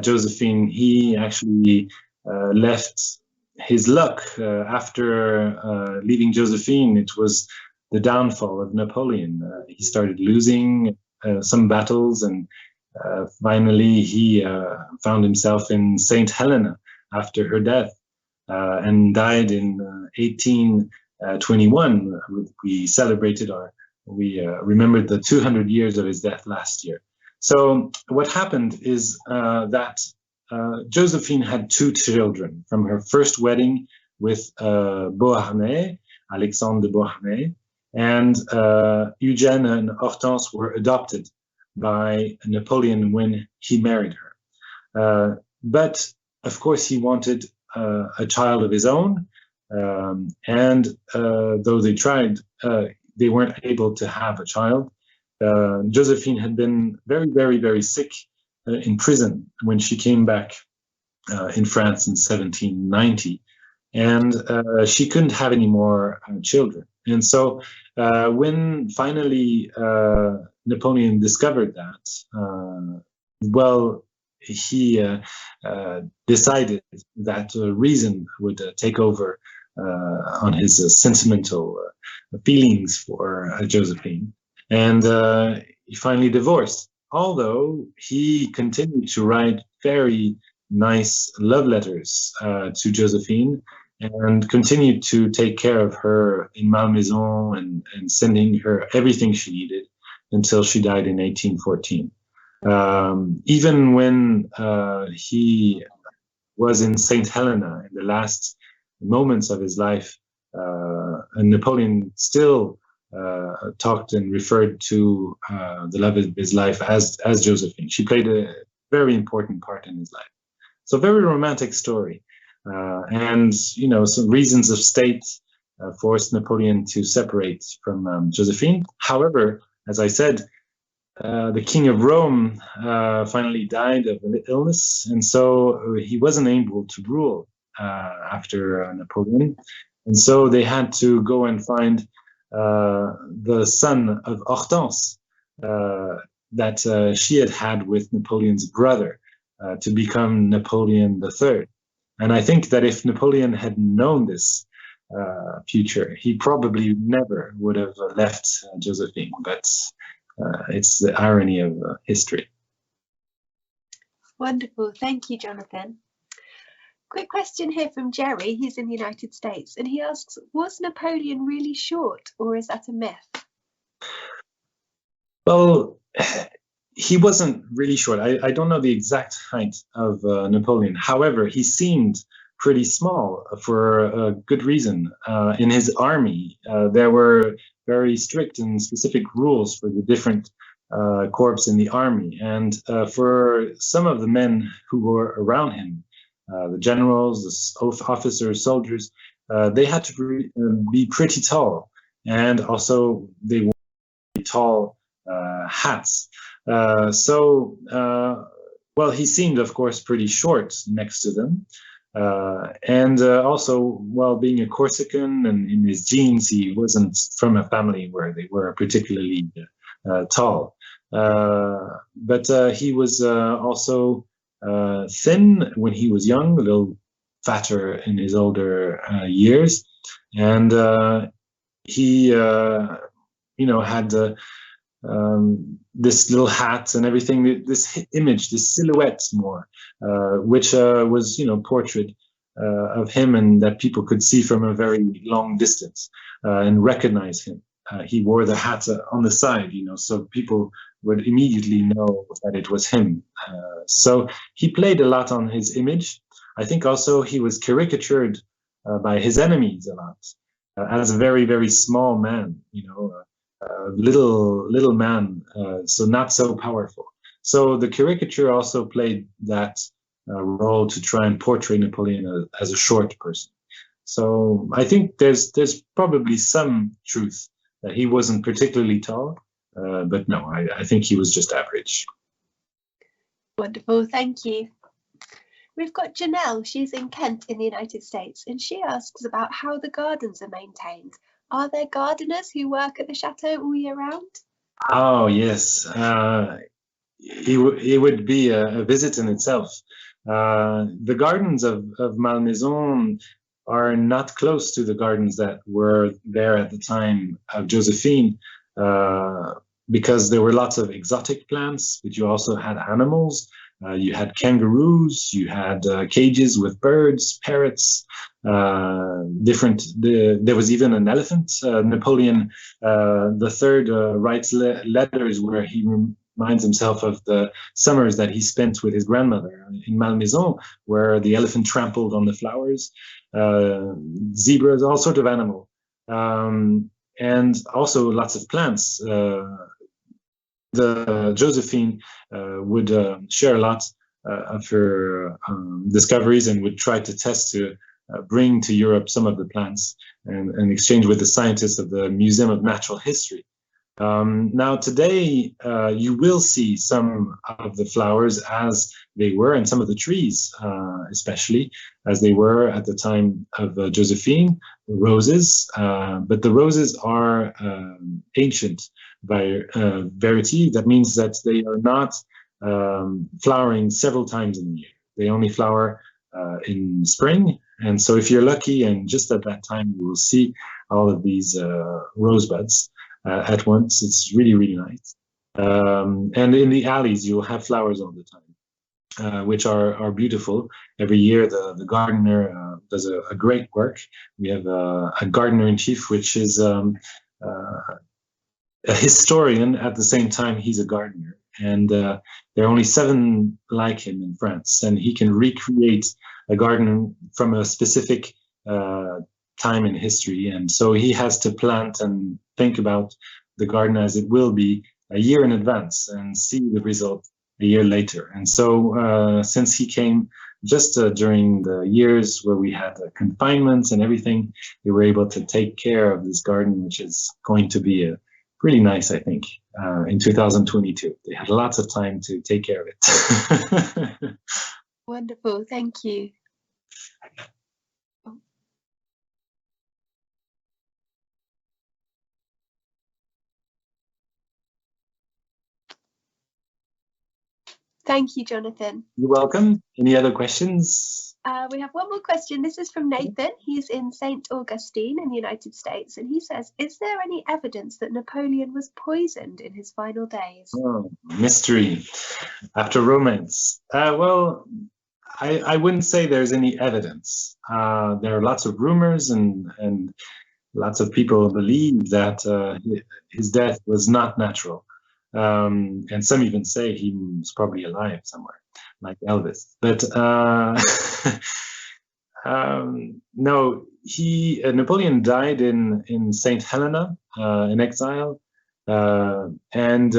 [SPEAKER 1] Josephine, he actually left his luck. After leaving Josephine, it was the downfall of Napoleon. He started losing some battles, and finally he found himself in St. Helena after her death, and died in 1821. We remembered the 200 years of his death last year. So what happened is that Josephine had 2 children from her first wedding with Beauharnais, Alexandre de Beauharnais, and Eugène and Hortense were adopted by Napoleon when he married her. But of course he wanted a child of his own, and though they tried, they weren't able to have a child. Josephine had been very, very, very sick in prison when she came back in France in 1790, and she couldn't have any more children. And so when finally Napoleon discovered that, he decided that reason would take over on his sentimental feelings for Josephine, and he finally divorced. Although he continued to write very nice love letters to Josephine, and continued to take care of her in Malmaison and sending her everything she needed until she died in 1814. Even when he was in St. Helena in the last moments of his life, and Napoleon still talked and referred to the love of his life as Josephine. She played a very important part in his life. So very romantic story. And, you know, some reasons of state forced Napoleon to separate from Josephine. However, as I said, the King of Rome finally died of an illness, and so he wasn't able to rule after Napoleon. And so they had to go and find the son of Hortense that she had with Napoleon's brother to become Napoleon III. And I think that if Napoleon had known this future, he probably never would have left Josephine. But it's the irony of history.
[SPEAKER 3] Wonderful. Thank you, Jonathan. Quick question here from Jerry. He's in the United States, and he asks, was Napoleon really short, or is that a myth?
[SPEAKER 1] Well, he wasn't really short. I don't know the exact height of Napoleon. However, he seemed pretty small for a good reason. In his army, there were very strict and specific rules for the different corps in the army. And for some of the men who were around him, the generals, the officers, soldiers, they had to be pretty tall. And also they wore tall hats. Well, he seemed, of course, pretty short next to them. And also, well, being a Corsican and in his genes, he wasn't from a family where they were particularly tall. But he was also thin when he was young, a little fatter in his older years. And he, you know, had this little hat and everything, this image, this silhouette more, which was, you know, portrait of him and that people could see from a very long distance and recognize him. He wore the hat on the side, you know, so people would immediately know that it was him. So he played a lot on his image. I think also he was caricatured by his enemies a lot as a very, very small man, you know, little man, so not so powerful. So the caricature also played that role to try and portray Napoleon as a short person. So I think there's probably some truth that he wasn't particularly tall, but no, I think he was just average.
[SPEAKER 3] Wonderful, thank you. We've got Janelle. She's in Kent in the United States, and she asks about how the gardens are maintained. Are there gardeners who work at the chateau all year round?
[SPEAKER 1] Oh, yes. It would be a visit in itself. The gardens of Malmaison are not close to the gardens that were there at the time of Josephine, because there were lots of exotic plants, but you also had animals. You had kangaroos, you had cages with birds, parrots, there was even an elephant. Napoleon III writes letters where he reminds himself of the summers that he spent with his grandmother in Malmaison, where the elephant trampled on the flowers, zebras, all sorts of animals, and also lots of plants. The Josephine would share a lot of her discoveries and would try to test to bring to Europe some of the plants and exchange with the scientists of the Museum of Natural History. Now today, you will see some of the flowers as they were, and some of the trees, especially as they were at the time of Josephine, roses. But the roses are ancient by verity. That means that they are not flowering several times in the year. They only flower in spring. And so if you're lucky and just at that time, you will see all of these rosebuds at once. It's really, really nice. And in the alleys, you'll have flowers all the time, which are beautiful. Every year, the gardener does a great work. We have a gardener-in-chief, which is a historian. At the same time, he's a gardener. And there are only 7 like him in France. And he can recreate a garden from a specific time in history, and so he has to plant and think about the garden as it will be a year in advance and see the result a year later. And so since he came just during the years where we had confinements and everything, we were able to take care of this garden, which is going to be pretty nice, I think, in 2022. They had lots of time to take care of it.
[SPEAKER 3] Wonderful, thank you. Thank you, Jonathan.
[SPEAKER 1] You're welcome. Any other questions?
[SPEAKER 3] We have one more question. This is from Nathan. He's in St. Augustine in the United States, and he says, is there any evidence that Napoleon was poisoned in his final days?
[SPEAKER 1] Oh, mystery. After romance. Well, I wouldn't say there's any evidence. There are lots of rumors and lots of people believe that his death was not natural. And some even say he was probably alive somewhere, like Elvis. But no, Napoleon died in Saint Helena in exile and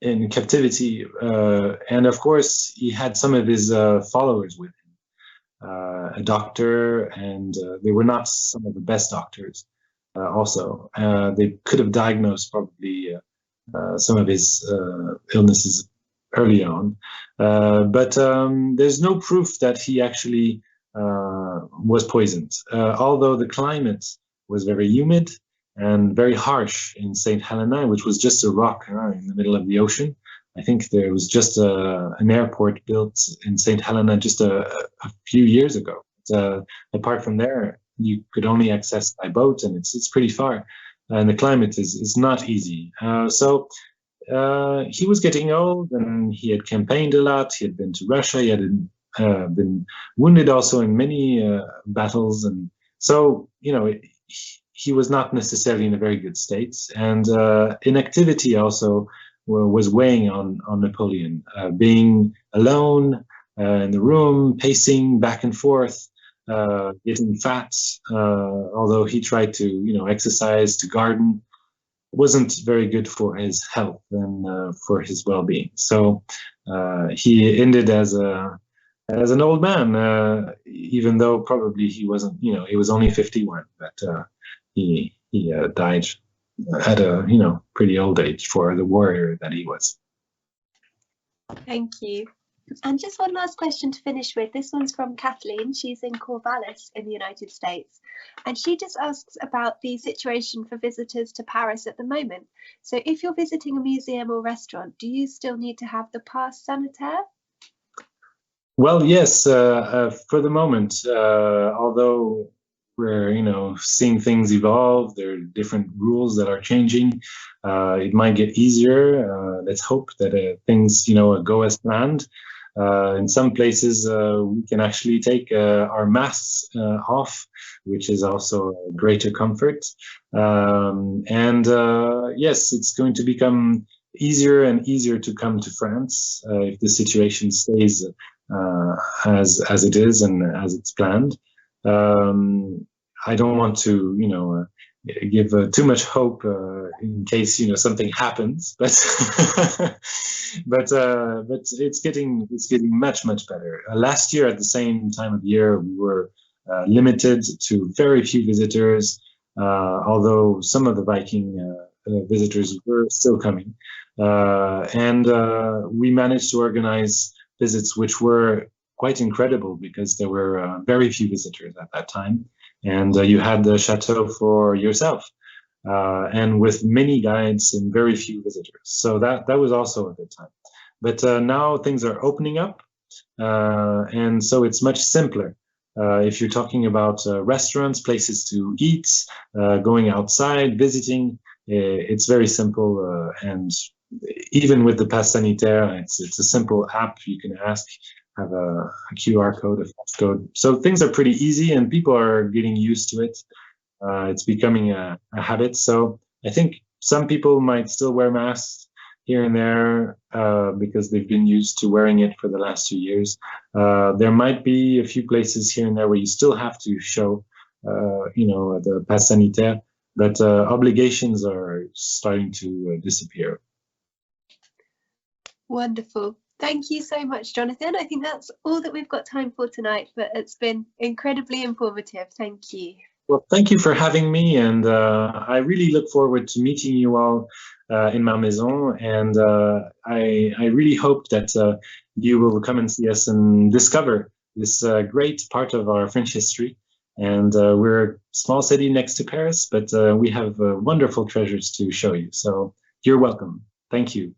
[SPEAKER 1] in captivity. And of course, he had some of his followers with him, a doctor, and they were not some of the best doctors. Also, they could have diagnosed probably some of his illnesses early on, but there's no proof that he actually was poisoned, although the climate was very humid and very harsh in St. Helena, which was just a rock in the middle of the ocean. I think there was just an airport built in St. Helena just a few years ago. Apart from there, you could only access by boat, and it's pretty far. And the climate is not easy. So he was getting old, and he had campaigned a lot. He had been to Russia. He had been wounded also in many battles. And so, he was not necessarily in a very good state. And inactivity also was weighing on Napoleon, being alone in the room, pacing back and forth. Getting fat, although he tried to, exercise, to garden, wasn't very good for his health and for his well-being. So he ended as an old man, even though probably he wasn't, he was only 51, but he died at a, pretty old age for the warrior that he was.
[SPEAKER 3] Thank you. And just one last question to finish with. This one's from Kathleen. She's in Corvallis in the United States. And she just asks about the situation for visitors to Paris at the moment. So if you're visiting a museum or restaurant, do you still need to have the pass sanitaire?
[SPEAKER 1] Well, yes, for the moment, although we're, seeing things evolve, there are different rules that are changing. It might get easier. Let's hope that things, go as planned. In some places, we can actually take our masks off, which is also a greater comfort. And yes, it's going to become easier and easier to come to France if the situation stays as it is and as it's planned. I don't want to, give too much hope in case something happens, but but it's getting much better. Last year at the same time of year we were limited to very few visitors, although some of the Viking visitors were still coming, and we managed to organize visits which were quite incredible because there were very few visitors at that time. And you had the chateau for yourself, and with many guides and very few visitors. So that was also a good time. But now things are opening up, and so it's much simpler. If you're talking about restaurants, places to eat, going outside, visiting, it's very simple. And even with the pass sanitaire, it's a simple app. You can ask, have a QR code, a fax code. So things are pretty easy and people are getting used to it. It's becoming a habit. So I think some people might still wear masks here and there because they've been used to wearing it for the last 2 years. There might be a few places here and there where you still have to show the pass sanitaire, but obligations are starting to disappear.
[SPEAKER 3] Wonderful. Thank you so much, Jonathan. I think that's all that we've got time for tonight, but it's been incredibly informative. Thank you.
[SPEAKER 1] Well, thank you for having me, and I really look forward to meeting you all in Malmaison, and I really hope that you will come and see us and discover this great part of our French history. And we're a small city next to Paris, but we have wonderful treasures to show you. So you're welcome. Thank you.